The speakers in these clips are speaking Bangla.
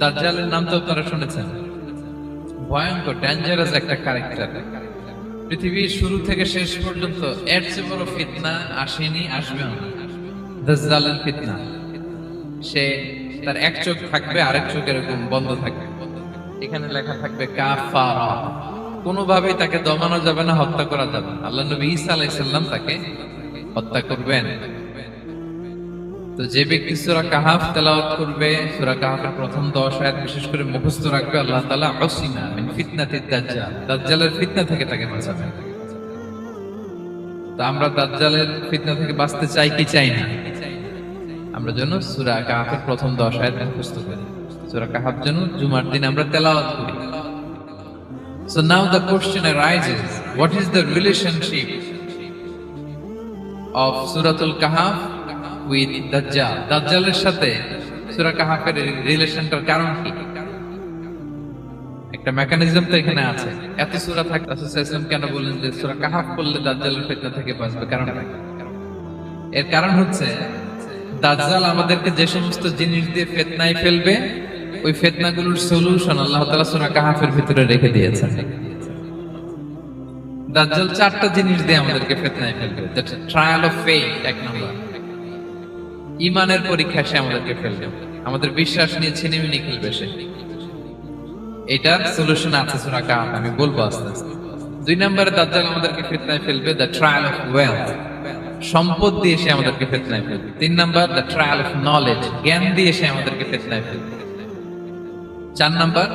দাজ্জালের নাম তো আপনারা শুনেছেন। ভয়ঙ্কর ডেঞ্জারাস একটা ক্যারেক্টার। পৃথিবীর শুরু থেকে শেষ পর্যন্ত এর চেয়ে বড় ফিতনা আসেনি, আসবেও না। দাজ্জালের ফিতনা। সে তার এক চোখ থাকবে, আরেক চোখ এরকম বন্ধ থাকবে, এখানে লেখা থাকবে কাফারা। কোনোভাবেই তাকে দমানো যাবে না, হত্যা করা যাবে না। আল্লাহ নবী ঈসা আলাইহিস সালাম তাকে হত্যা করবেন। তো যে ব্যক্তি সূরা কাহাফ তেলাওয়াত করবে, সূরা কাহাফের প্রথম 10 আয়াত বিশেষ করে মুখস্থ রাখবে, আল্লাহ তাআলা উসিনা মিন ফিতনাতিদ দাজ্জাল, দাজ্জালের ফিতনা থেকে তাকে বাঁচাবেন। তো আমরা দাজ্জালের ফিতনা থেকে বাঁচতে চাই কি চাই না? আমরা যেন সূরা কাহাফের প্রথম 10 আয়াত মুখস্থ করি। সূরা কাহাফ যেন জুমার দিন আমরা তেলাওয়াত করি। So now the question arises, what is the relationship of Suratul Kahf with Dajjal? দাজ্জালের সাথে সূরা কাহাফের রিলেশনটার কারণ কি? একটা মেকানিজম তো এখানে আছে। এত সূরা থাকতে রাসূল সাল্লাল্লাহু আলাইহি ওয়াসাল্লাম কেন বললেন যে সূরা কাহাফ পড়লে দাজ্জালের ফিতনা থেকে বাঁচবে? কারণটা কি? এর কারণ হচ্ছে দাজ্জাল আমাদেরকে যে সমস্ত জিনিস দিয়ে ফিতনায় ফেলবে, ওই ফিতনাগুলোর সলিউশন আল্লাহ তাআলা সূরা কাহাফের ভিতরে রেখে দিয়েছেন। দাজ্জাল 4টা জিনিস দিয়ে আমাদেরকে ফিতনায় ফেলবে। দ্যাট ট্রায়াল অফ ফেথ, এক নাম্বার। ঈমানের পরীক্ষা সে আমাদেরকে ফেলবে, আমাদের বিশ্বাস নিয়ে ছিনিমিনি খেলবে সে। এটার সলিউশন আছে সূরা কাহাফ, আমি বলবো আস্তে আস্তে। 2 নম্বরে দাজ্জাল আমাদেরকে ফিতনায় ফেলবে দ্য ট্রায়াল অফ ওয়েলথ, সম্পদ দিয়ে সে আমাদেরকে ফিতনায় ফেলবে। 3 number the trial of knowledge, জ্ঞান দিয়ে সে আমাদেরকে ফিতনায় ফেলবে। 4 number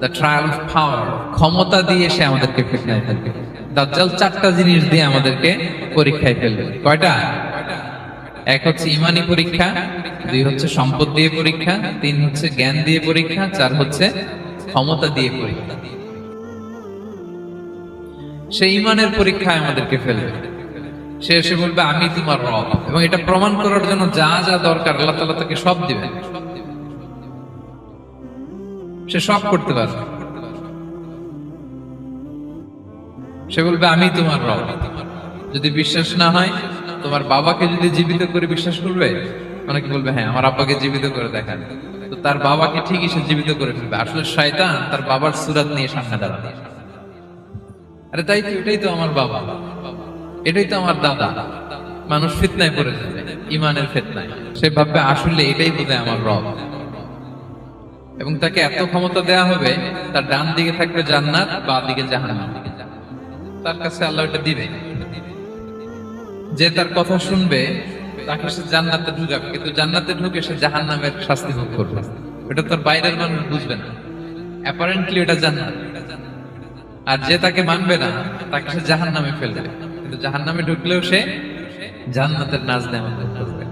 the trial of power, ক্ষমতা দিয়ে সে আমাদেরকে ফিতনায় ফেলবে। দাজ্জাল 4টা জিনিস দিয়ে আমাদেরকে পরীক্ষায় ফেলবে। কয়টা? 1 হচ্ছে ঈমানি পরীক্ষা, 2 হচ্ছে সম্পদ দিয়ে পরীক্ষা, 3 হচ্ছে জ্ঞান দিয়ে পরীক্ষা, 4 হচ্ছে ক্ষমতা দিয়ে পরীক্ষা। সে ঈমানের পরীক্ষায় আমাদেরকে ফেলবে। সে এসে বলবে আমি তোমার রব, এবং এটা প্রমাণ করার জন্য যা যা দরকার আল্লাহ তাআলা তাকে সব দিবেন। সে সব করতে পারবে। সে বলবে আমি তোমার রব। যদি বিশ্বাস না হয়, তোমার বাবাকে যদি জীবিত করে বিশ্বাস করবে? অনেকে বলবে হ্যাঁ আমার আব্বাকে জীবিত করে দেখান। তো তার বাবাকে ঠিকই সে জীবিত করে ফেলবে। আসলে শয়তান তার বাবার সুরাত নিয়ে সামনে দাঁড়াবে। আরে তাই তো, এটাই তো আমার বাবা, এটাই তো আমার দাদা। মানুষ ফিতনায় পড়ে যাবে, ঈমানের ফিতনায়। সে ভাববে আসলে এটাই বোধহয় আমার রব। এবং তাকে এত ক্ষমতা দেয়া হবে, তার ডান দিকে থাকবে জান্নাত, বাঁ দিকে জাহান্নাম। তার কাছে আল্লাহ এটা দিবে। যে তার কথা শুনবে তাকে সে জান্নাতে ঢুকাবে, কিন্তু জান্নাতে ঢুকে সে জাহান্নামের শাস্তি ভোগ করবে। এটা তার বাইরের মানুষ বুঝবে না, অ্যাপারেন্টলি এটা জান্নাত। আর যে তাকে মানবে না তাকে সে জাহান্নামে ফেলবে, কিন্তু জাহান্নামে ঢুকলেও সে জান্নাতের নাজ নেয়ামত ভোগ করবে।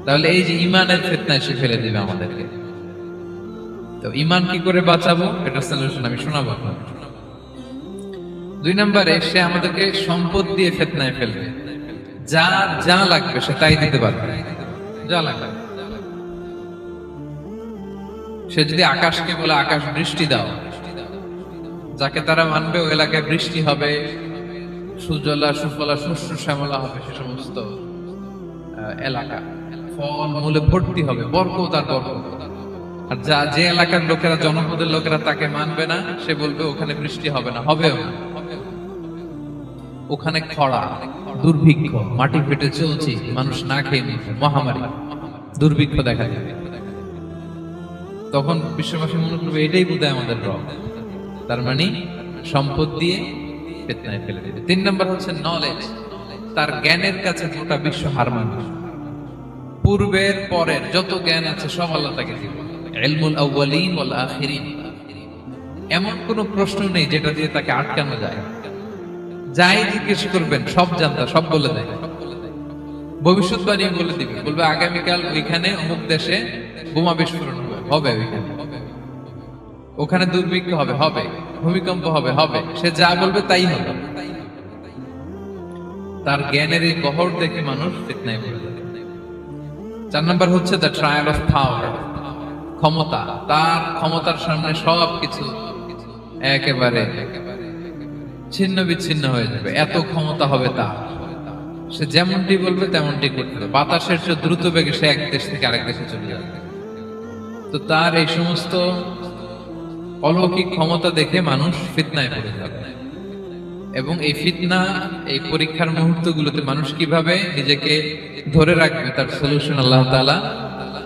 তাহলে এই যে ঈমানের ফিতনায় সে ফেলে দিবে আমাদেরকে। তো ঈমান কি করে বাঁচাবো, এটা সলিউশন আমি শোনাবো আপনাদের। 2 নম্বরে সে আমাদেরকে সম্পদ দিয়ে ফিতনায় ফেলবে। যা যা লাগবে সে তাই দিতে পারবে, যা লাগবে। সে যদি আকাশকে বলে আকাশ বৃষ্টি দাও, যাকে তারা মানবে ওই এলাকায় বৃষ্টি হবে, সুজলা সুফলা শস্য শ্যামলা হবে সে সমস্ত এলাকা, ফল মূলে ভর্তি হবে, বরকত আর বরকত। আর যে এলাকার লোকেরা, জনপদের লোকেরা তাকে মানবে না, সে বলবে ওখানে বৃষ্টি হবে না, হবেও না। ওখানে খরা, দুর্ভিক্ষ, মাটি ফেটে চলছে, মানুষ না খেয়ে মরছে, মহামারী, দুর্ভিক্ষ দেখা যাবে। তখন বিশ্ববাসী মনে করবে এটাই বোধহয় আমাদের রব। তার মানে সম্পদ দিয়ে ফিতনায় ফেলে দেবে। 3 নম্বর হচ্ছে নলেজ, তার জ্ঞানের কাছে গোটা বিশ্ব হার মানবে। পূর্বের পরের যত জ্ঞান আছে সব আল্লাহ তাকে দিবে। ইলমুল আউয়ালিন ওয়াল আখিরিন, এমন কোন প্রশ্ন নেই যেটা দিয়ে তাকে আটকানো যায়। যাই জিজ্ঞেস করবেন সব জানতা, সব বলে দেয়। ভবিষ্যৎবাণী বলে দিবে, বলবে আগামীকাল ওইখানে অমুক দেশে বোমা বিস্ফোরণ হবে, ওইখানে ওখানে দুর্ভিক্ষ হবে, হবে ভূমিকম্প হবে, হবে। সে যা বলবে তাই হবে। তার জ্ঞানের এই গহর দেখে মানুষ ফিতনায় পড়ে যাবে। 4 নম্বর হচ্ছে দ্য ট্রায়াল অফ পাওয়ার, ক্ষমতা। তার ক্ষমতার সামনে সবকিছু একেবারে ছিন্ন বিচ্ছিন্ন হয়ে যাবে, এত ক্ষমতা হবে তার। সে যেমনটি বলবে তেমনটি করতে হবে। বাতাসের চেয়ে দ্রুত বেগে সে এক দেশ থেকে আরেক দেশে চলে যাবে। তো তার এই সমস্ত অলৌকিক ক্ষমতা দেখে মানুষ ফিতনায় পড়ে যাবে, এবং এই ফিতনা, এই পরীক্ষার মুহূর্তগুলোতে মানুষ কিভাবে নিজেকে ধরে রাখবে তার সলিউশন আল্লাহ তাআলা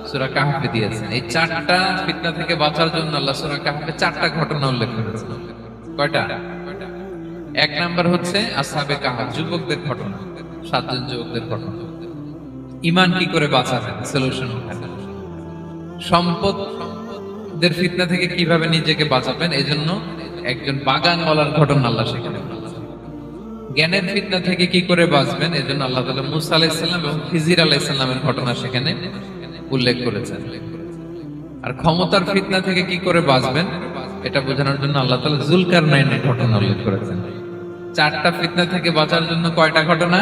সূরা কাহফে দিয়েছেন। এই চারটা ফিতনা থেকে বাঁচার জন্য আল্লাহ সূরা কাহফে চারটা ঘটনা উল্লেখ করেছেন। কয়টা? এক নাম্বার হচ্ছে আসহাবে কাহফ, যুবকদের ঘটনা, 7 জন যুবকদের ঘটনা। ঈমান কি করে বাঁচাবেন, সলিউশন ওখানে। সম্পদের ফিতনা থেকে কিভাবে নিজেকে বাঁচাবেন, এজন্য একজন বাগানওয়ালার ঘটনা আল্লাহ সেখানে বলেছেন। জ্ঞানের ফিতনা থেকে কি করে বাঁচবেন, এজন্য আল্লাহ তাআলা মূসা আলাইহিস সালাম এবং খিজির আলাইহিস সালামের ঘটনা সেখানে উল্লেখ করেছেন। আর ক্ষমতার ফিতনা থেকে কি করে বাঁচবেন এটা বোঝানোর জন্য আল্লাহ তাআলা যুলকারনাইনের ঘটনা উল্লেখ করেছেন। চারটা ফিতনা থেকে বাঁচার জন্য কয়টা ঘটনা?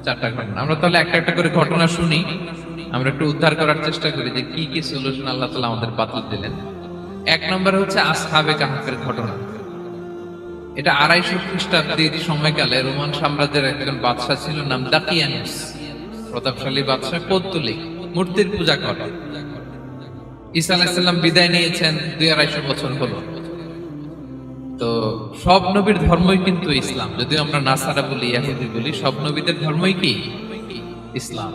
চারটা ঘটনা। আমরা তাহলে একটা একটা করে ঘটনা শুনি, আমরা একটু উদ্ধার করার চেষ্টা করি যে কি কি সলিউশন আল্লাহ তাআলা আমাদের বাতলে দিলেন। এক নম্বর হচ্ছে আসহাবে কাহফের ঘটনা। এটা 250 খ্রিস্টাব্দের সময়কালে রোমান সাম্রাজ্যের একজন বাদশা ছিল, নাম দাকিয়ানুস। প্রতাপশালী বাদশা, পৌত্তলিক, মূর্তির পূজা করে। ঈসা আলাইহিস সালাম বিদায় নিয়েছেন 200-250 বছর হলো। তো সব নবীর ধর্মই কিন্তু ইসলাম, যদিও আমরা নাসারা বলি, ইহুদি বলি, সব নবীদের ধর্মই কি ইসলাম।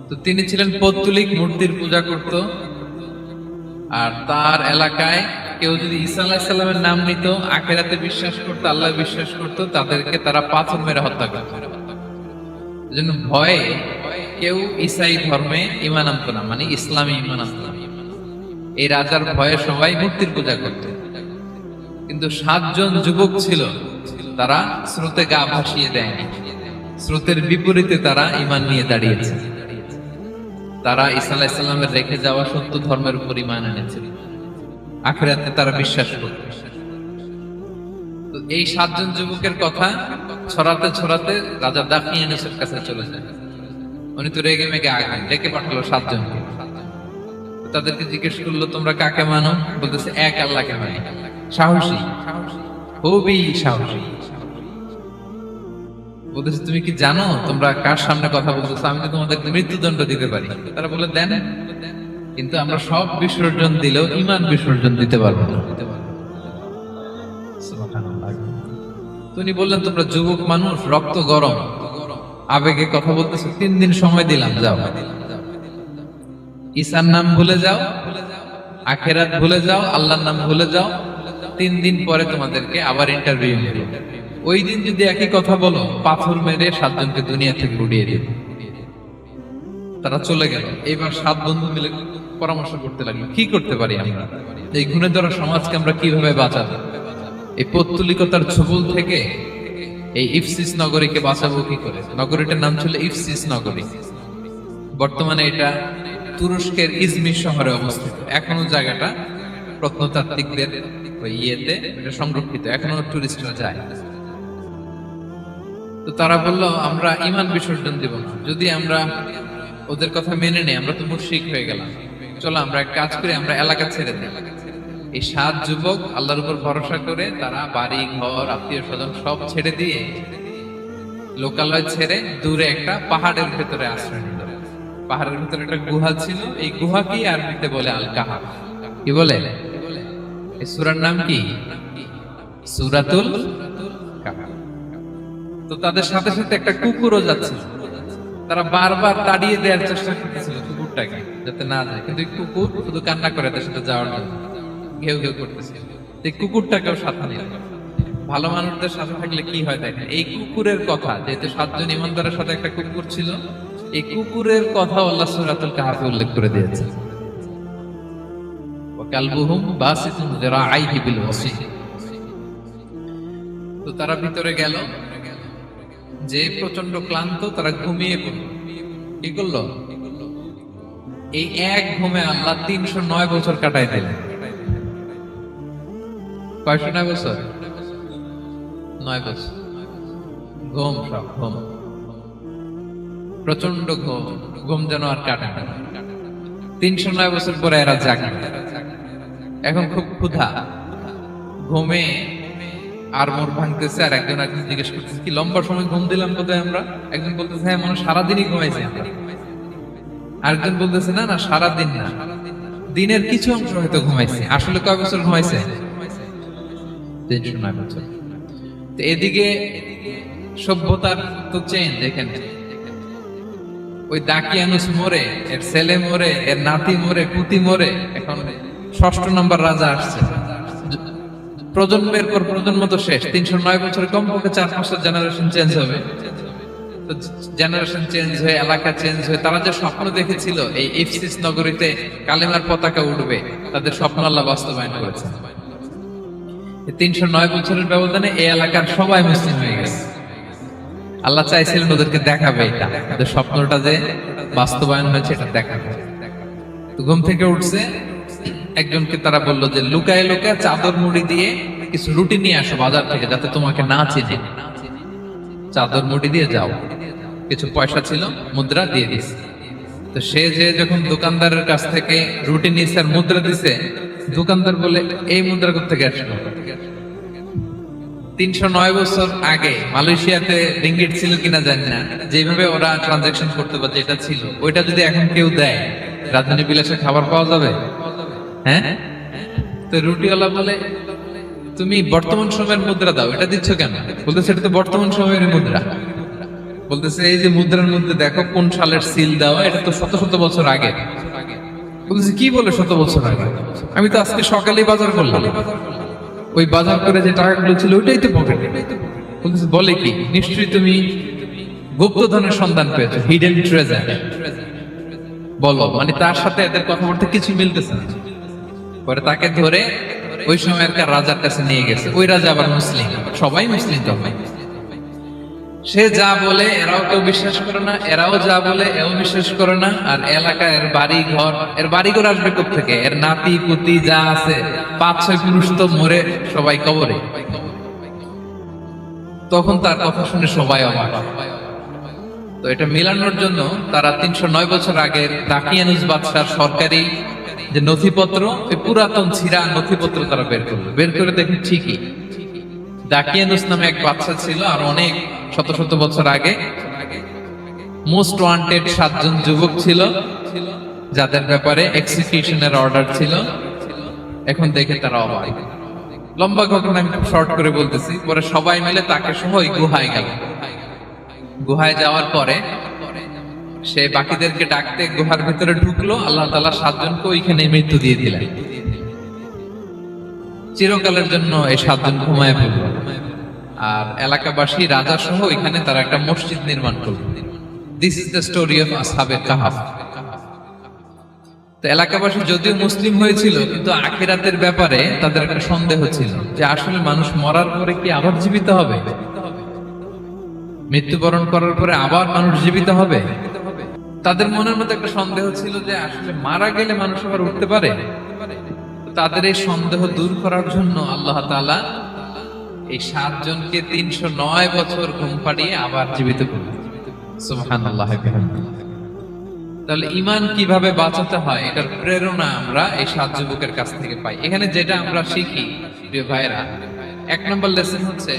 তো তিনি ছিলেন পৌত্তলিক, মূর্তির পূজা করত। আর তার এলাকায় কেউ যদি ঈসা আলাইহিস সালামের নাম নিত, আখিরাতে বিশ্বাস করত, আল্লাহ বিশ্বাস করত, তাদেরকে তারা পাথর মেরে হত্যা করত। এজন্য ভয়ে কেউ ঈসাই ধর্মে ঈমান আনত না, মানে ইসলামে ঈমান আনত না। এই রাজার ভয়ে সবাই মূর্তির পূজা করত। কিন্তু 7 জন যুবক ছিল, তারা স্রোতে গা ভাসিয়ে দেয়নি। স্রোতের বিপরীতে তারা ঈমান নিয়ে দাঁড়িয়েছে। তারা ঈসা আলাইহিস সালামের রেখে যাওয়া সত্য ধর্মের উপর ঈমান এনেছিল, আখিরাতে তারা বিশ্বাস করত। তো এই 7 জন যুবকের কথা ছড়াতে ছড়াতে রাজা দাকিয়ানুসের কাছে চলে যায়। উনি তো রেগে মেগে আগে ডেকে পাঠালো 7 জনকে। তাদেরকে জিজ্ঞেস করলো, তোমরা কাকে মানো? বলতেছে এক আল্লাহকে মানি। সাহসী, খুবই সাহসী। বলতেছে তুমি কি জানো তোমরা কার সামনে কথা বলতেছো? আমি তো তোমাদেরকে মৃত্যুদণ্ড দিতে পারি। তারা বলে দেন, কিন্তু আমরা সব বিসর্জন দিলেও ঈমান বিসর্জন দিতে পারবো না। তিনি বললেন, তোমরা যুবক মানুষ, রক্ত গরম, আবেগে কথা বলতেছো, 3 দিন সময় দিলাম, যাও। ঈসার নাম ভুলে যাও, আখিরাত ভুলে যাও, আল্লাহর নাম ভুলে যাও। 3 দিন পরে তোমাদেরকে আবার ইন্টারভিউ নেব। ওই দিন যদি একই কথা বলো, পাথর মেরে 7 জনকে দুনিয়া থেকে উড়িয়ে দেব। তারা চলে গেল। এবার 7 বন্ধু মিলে পরামর্শ করতে লাগলো, কি করতে পারি আমরা, এই গুণে ধরা সমাজকে আমরা কিভাবে বাঁচাবো, এই পৌত্তলিকতার ছোবল থেকে এই ইফসিস নগরীকে বাঁচাবো কি করে। নগরীটার নাম ছিল ইফসিস নগরী। বর্তমানে এটা তুরস্কের ইজমির শহরে অবস্থিত। এখনো জায়গাটা প্রত্নতাত্ত্বিকদের ওই ইয়েতে এটা সংরক্ষিত, এখনো টুরিস্টরা যায়। তো তারা বলল, আমরা ঈমান বিসর্জন দেব না, যদি আমরা ওদের কথা মেনে নেই, আমরা তো মুশরিক হয়ে গেলাম। চলো আমরা এক কাজ করি, আমরা এলাকা ছেড়ে দিই। এই 7 যুবক আল্লাহর উপর ভরসা করে তারা বাড়ি ঘর, আত্মীয় স্বজন সব ছেড়ে দিয়ে, লোকালয় ছেড়ে দূরে একটা পাহাড়ের ভেতরে আশ্রয় নিল। পাহাড়ের ভেতরে একটা গুহা ছিল। এই গুহাকেই আরবিতে বলে আল কাহাফ। কি বলে? এই সূরার নাম কি? সূরাতুল কাহাফ। তো তাদের সাথে সাথে একটা কুকুরও যাচ্ছে। তারা বারবার তাড়িয়ে দেওয়ার চেষ্টা করতেছিল কুকুরটাকে, যাতে না যায়, কিন্তু কুকুর শুধু কান্না করে তার সাথে যাওয়ার জন্য ঘেউ ঘেউ করতেছিল। এই কুকুরটাকেও সাথে নিল। ভালো মানুষদের সাথে থাকলে কি হয় দেখেন, এই কুকুরের কথা, যেহেতু 7 জন ঈমানদারের সাথে একটা কুকুর ছিল, এই কুকুরের কথা আল্লাহ সূরাতুল কাহফে উল্লেখ করে দিয়েছে। ওয়া কালবুহুম বাসিতুন যিরাআইহি বিল ওয়াসি। তো তারা ভিতরে গেল, যে প্রচন্ড ক্লান্ত, তারা ঘুমিয়ে পড়ল। কি করলো? এই এক ঘুমে আল্লাহ 309 বছর কাটাই দিলেন। কয়শো 9 বছর? 9 বছর ঘুম, সব ঘুম, প্রচন্ড ঘুম। ঘুম যেন আর কাটে না। 309 বছর পরে এরা জাগে। এখন খুব ক্ষুধা, ঘুমে আর মোর ভাঙতেছে। আর একজন জিজ্ঞেস করতেছে, কি লম্বা সময় ঘুম দিলাম কোথায় আমরা? একজন বলতেছে, হ্যাঁ, মানুষ সারাদিনই ঘুমাইছে আমরা। আরেকজন বলতেছে না না সারাদিন না, দিনের কিছু অংশ হয়তো ঘুমাইছে। আসলে কয় বছর ঘুমাইছে? 309 বছর। তো এদিকে সভ্যতার তো চেঞ্জ এখানে। ওই দাকিয়ানুস মরে, এর ছেলে মরে, এর নাতি মরে, পুতি মরে, এখন 6ষ্ঠ নম্বর রাজা আসছে। প্রজন্মের পর প্রজন্ম তো শেষ। 309 বছরে কমপক্ষে 4-5টা জেনারেশন চেঞ্জ হবে। তো জেনারেশন চেঞ্জ হয়ে, এলাকা চেঞ্জ হয়ে, তারা যে স্বপ্ন দেখেছিল এই ইফসিস নগরীতে কালেমার পতাকা উঠবে, তাদের স্বপ্ন আল্লাহ বাস্তবায়ন করেছে। 309 বছরের ব্যবধানে এই এলাকার সবাই মুসলিম হয়ে গেছে। আল্লাহ চাইছিলেন ওদেরকে দেখাবে এটা, ওদের স্বপ্নটা যে বাস্তবায়ন হয়েছে এটা দেখাবে। তো ঘুম থেকে উঠছে, একজনকে তারা বলল যে লুকায় লুকায় চাদর মুড়ি দিয়ে কিছু রুটি নিয়ে আসো বাজার থেকে, যাতে তোমাকে না চিনে। চাদর মুড়ি দিয়ে যাও। কিছু পয়সা ছিল, মুদ্রা দিয়ে দিছে। তো সে যে যখন দোকানদারের কাছ থেকে রুটি নিয়েছে আর মুদ্রা দিছে, দোকানদার বলে এই মুদ্রা কোথেকে আসলো? 309 বছর আগে মালয়েশিয়াতে রিঙ্গিট ছিল কিনা জানি না, যেভাবে ওরা ট্রানজাকশন করতে পারে যেটা ছিল, ওইটা যদি এখন কেউ দেয়, রাজধানী বিলাসে খাবার পাওয়া যাবে? হ্যাঁ। তো রুটিওয়ালা বলে তুমি বর্তমান সময়ের মুদ্রা দাও, এটা দিচ্ছ কেন? বলতেছে এটা তো বর্তমান সময়ের মুদ্রা। বলতেছে এই যে মুদ্রার মধ্যে দেখো কোন সালের সিল দেওয়া, এটা তো শত শত বছর আগে। বলতেছে কি বলে শত বছর আগে? আমি তো আজকে সকালেই বাজার করলাম, ওই বাজার করে যে টাকাগুলো ছিল ওইটাই তো পকেটে। বলতেছে বলে কি? নিশ্চয়ই তুমি গুপ্তধনের সন্ধান পেয়েছো, হিডেন ট্রেজার। বলো, মানে তার সাথে এদের কথাবার্তা কিছু মিলতেছে না। পরে তাকে ধরে ওই সময়কার রাজার কাছে নিয়ে গেছে। ওই রাজা আবার মুসলিম, সবাই মুসলিম তখন। সে যা বলে এরাও কেউ বিশ্বাস করে না, এরাও যা বলে এও বিশ্বাস করে না। আর এলাকায় এর বাড়ি ঘর আসবে কোত্থেকে? এর নাতি পুতি যা আছে 5-6 পুরুষ তো মরে সবাই কবরে। তখন তার কথা শুনে সবাই অবাক। তো এটা মিলানোর জন্য তারা 309 বছর আগে দাকিয়ানুস বাদশার সরকারি যে নথিপত্র, এই পুরাতন ছিঁড়া নথিপত্র তারা বের করে দেখে ঠিকই দাকিয়ানুস নামে এক বাদশা ছিল। আর অনেক শত শত বছর আগে মোস্ট ওয়ান্টেড 7 জন যুবক ছিল, যাদের ব্যাপারে এক্সিকিউশনের অর্ডার ছিল। এখন দেখে তারা অবাক। লম্বা ঘটনা আমি শর্ট করে বলতেছি। পরে সবাই মিলে তাকে সহ ওই গুহায় গেল। গুহায় যাওয়ার পরে সে বাকিদেরকে ডাকতে গুহার ভিতরে ঢুকলো। আল্লাহ তাআলা 7 জনকে ওইখানে মৃত্যু দিয়ে দিলেন। চিরকালের জন্য এই 7 জন ঘুমায় পড়ল। আর এলাকাবাসী রাজা সহ এখানে তারা একটা মসজিদ নির্মাণ করল। This is the story of আসহাবে কাহাফ। তো এলাকাবাসী যদিও মুসলিম হয়েছিল, কিন্তু আখিরাতের ব্যাপারে তাদের একটা সন্দেহ ছিল যে আসলে মানুষ মরার পরে কি আবার জীবিত হবে? মৃত্যুবরণ করার পরে আবার মানুষ জীবিত হবে? তাদের মনের মধ্যে একটা সন্দেহ ছিল যে আসলে মারা গেলে মানুষ আবার উঠতে পারে। তাদের এই সন্দেহ দূর করার জন্য আল্লাহ তাআলা এই 7 জনকে 309 বছর ঘুম পাড়িয়ে আবার জীবিত করলেন। সুবহানাল্লাহ। তাহলে ঈমান কিভাবে বাঁচাতে হয় এটার প্রেরণা আমরা এই 7 যুবকের কাছ থেকে পাই। এখানে যেটা আমরা শিখি প্রিয় ভাইরা, 1 নম্বর লেসন হচ্ছে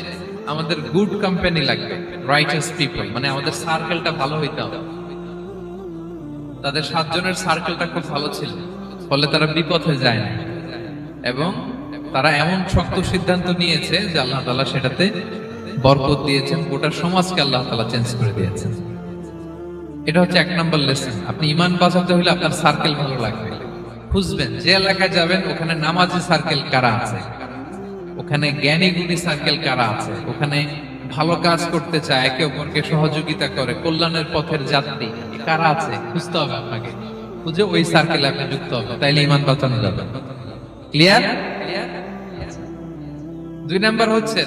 আমাদের গুড কোম্পানি লাগবে, রাইটাস পিপল, মানে আমাদের সার্কেলটা ভালো হইতে হবে। তাদের 7 জনের সার্কেলটা খুব ভালো ছিল, ফলে তারা বিপথে যায় না এবং তারা এমন শক্ত সিদ্ধান্ত নিয়েছে যে আল্লাহ তাআলা সেটাতে বরকত দিয়েছেন, গোটা সমাজকে আল্লাহ তাআলা চেঞ্জ করে দিয়েছেন। এটা হচ্ছে 1 নম্বর লেসন। আপনি ঈমান বাঁচাতে হলে আপনার সার্কেল ভালো লাগবে। খুঁজবেন যে এলাকায় যাবেন ওখানে নামাজি সার্কেল কারা আছে, ওখানে জ্ঞানী গুণী সার্কেল কারা আছে, ওখানে ভালো কাজ করতে চায়, একে অপরকে সহযোগিতা করে, কল্যাণের পথের যাত্রী কারা আছে খুঁজতে হবে আপনাকে। খুঁজে ওই সার্কেলে আপনি যুক্ত হবে, তাইলে ঈমান বাঁচানো যাবে। ক্লিয়ার? 2 নাম্বার হচ্ছে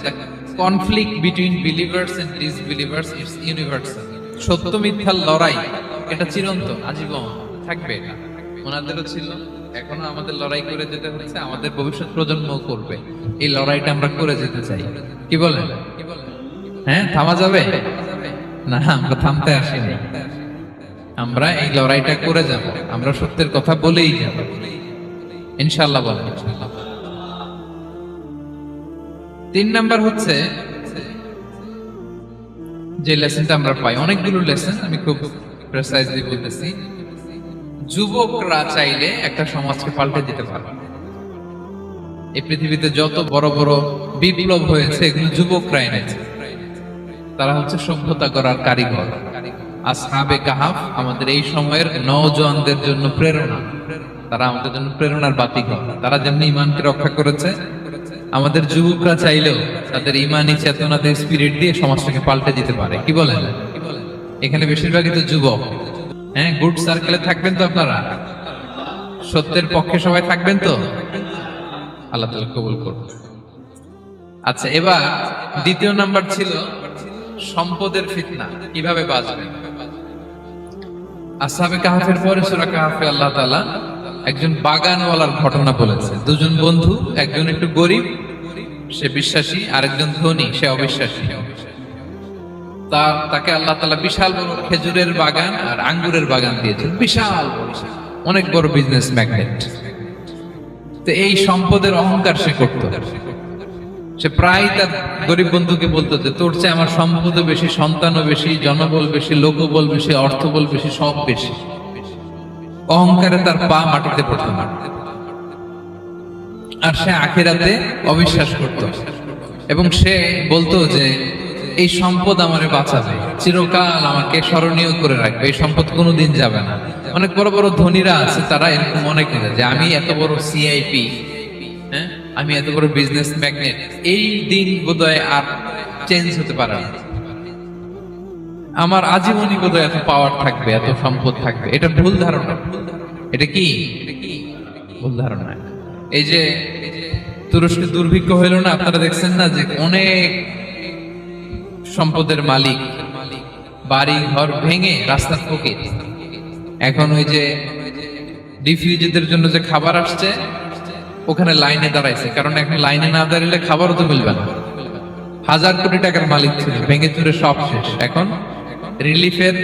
conflict between believers and disbelievers is universal. সত্য মিথ্যার লড়াই এটা চিরন্তন, আজীবন থাকবে। এটা ওনাদেরও ছিল, এখনো আমাদের লড়াই করে যেতে হচ্ছে, আমাদের ভবিষ্যৎ প্রজন্ম করবে। এই লড়াইটা আমরা করে যেতে চাই। কি বলেন? হ্যাঁ, থামা যাবে না? আমরা থামতে আসিনি, আমরা এই লড়াইটা করে যাব। আমরা সত্যের কথা বলেই যাব ইনশাআল্লাহ। বলেন 3 নাম্বার হচ্ছে যে লেসনটা আমরা পাই, অনেকগুলো লেসন, আমি খুব প্রেসাইজলি বলতেছি। যুবকরা চাইলে একটা সমাজকে পাল্টে দিতে পারে। এই পৃথিবীতে যত বড় বড় বিপ্লব হয়েছে এগুলো যুবকরা এনেছে। তারা হচ্ছে সভ্যতা গড়ার কারিগর। আসহাবে কাহাফ আমাদের এই সময়ের নওজোয়ানদের জন্য প্রেরণা। তারা আমাদের জন্য প্রেরণার বাতিঘর। তারা যেমনি ইমানকে রক্ষা করেছে, আমাদের যুবকরা চাইলেও তাদের ইমানি চেতনাতে স্পিরিট দিয়ে সমাজটাকে পাল্টে দিতে পারে। কি বলেন? এখানে বেশিরভাগই তো যুবক। হ্যাঁ, গুড সার্কেলে থাকবেন তো আপনারা? সত্যের পক্ষে সবাই থাকবেন তো? আল্লাহ তাআলা কবুল করুন। আচ্ছা, এবার দ্বিতীয় নাম্বার ছিল সম্পদের ফিতনা, কিভাবে বাঁচবেন। আসহাবে কাহাফের পরে সূরা কাহাফে আল্লাহ তাআলা একজন বাগানওয়ালার ঘটনা বলেছে। দুজন বন্ধু, একজন একটু গরিব, সে বিশ্বাসী, আরেকজন ধনী, সে অবিশ্বাসী। তাকে আল্লাহ তাআলা বিশাল বড় খেজুরের বাগান আর আঙ্গুরের বাগান দিয়েছেন, বিশাল অনেক বড় বিজনেস ম্যাগনেট। তো এই সম্পদের অহংকার সে করত। সে প্রায় তার গরিব বন্ধুকে বলতো যে তোর চেয়ে আমার সম্পদও বেশি, সন্তানও বেশি, জনবল বেশি, লোকবল বেশি, অর্থবল বেশি, সব বেশি। অহংকারে তার পা মাটিতে পড়ত না। আর সে আখিরাতে অবিশ্বাস করত এবং সে বলতো যে এই সম্পদ আমারে বাঁচাবে, চিরকাল আমাকে স্মরণীয় করে রাখবে, এই সম্পদ কোনোদিন যাবে না। অনেক বড় বড় ধনীরা আছে, তারা এরকম মনে করে যে আমি এত বড় সিআইপি, হ্যাঁ, আমি এত বড় বিজনেস ম্যাগনেট, এই দিন বোধহয় আর চেঞ্জ হতে পারে না, আমার আজীবনই বোধহয় এত পাওয়ার থাকবে, এত সম্পদ থাকবে। এটা ভুল ধারণা। এটা কি ভুল ধারণা? এই যে তুরস্কে দুর্ভিক্ষ হইল না, আপনারা দেখছেন না যে অনেক সম্পদের মালিক বাড়ি ঘর ভেঙে রাস্তার ফকির। এখন ওই যে রিফিউজিদের জন্য যে খাবার আসছে ওখানে লাইনে দাঁড়াইছে, কারণ এখন লাইনে না দাঁড়ালে খাবারও তো মিলবে না। 1000 কোটি টাকার মালিক ছিল, ভেঙে চুরে সব শেষ। এখন রিলিফের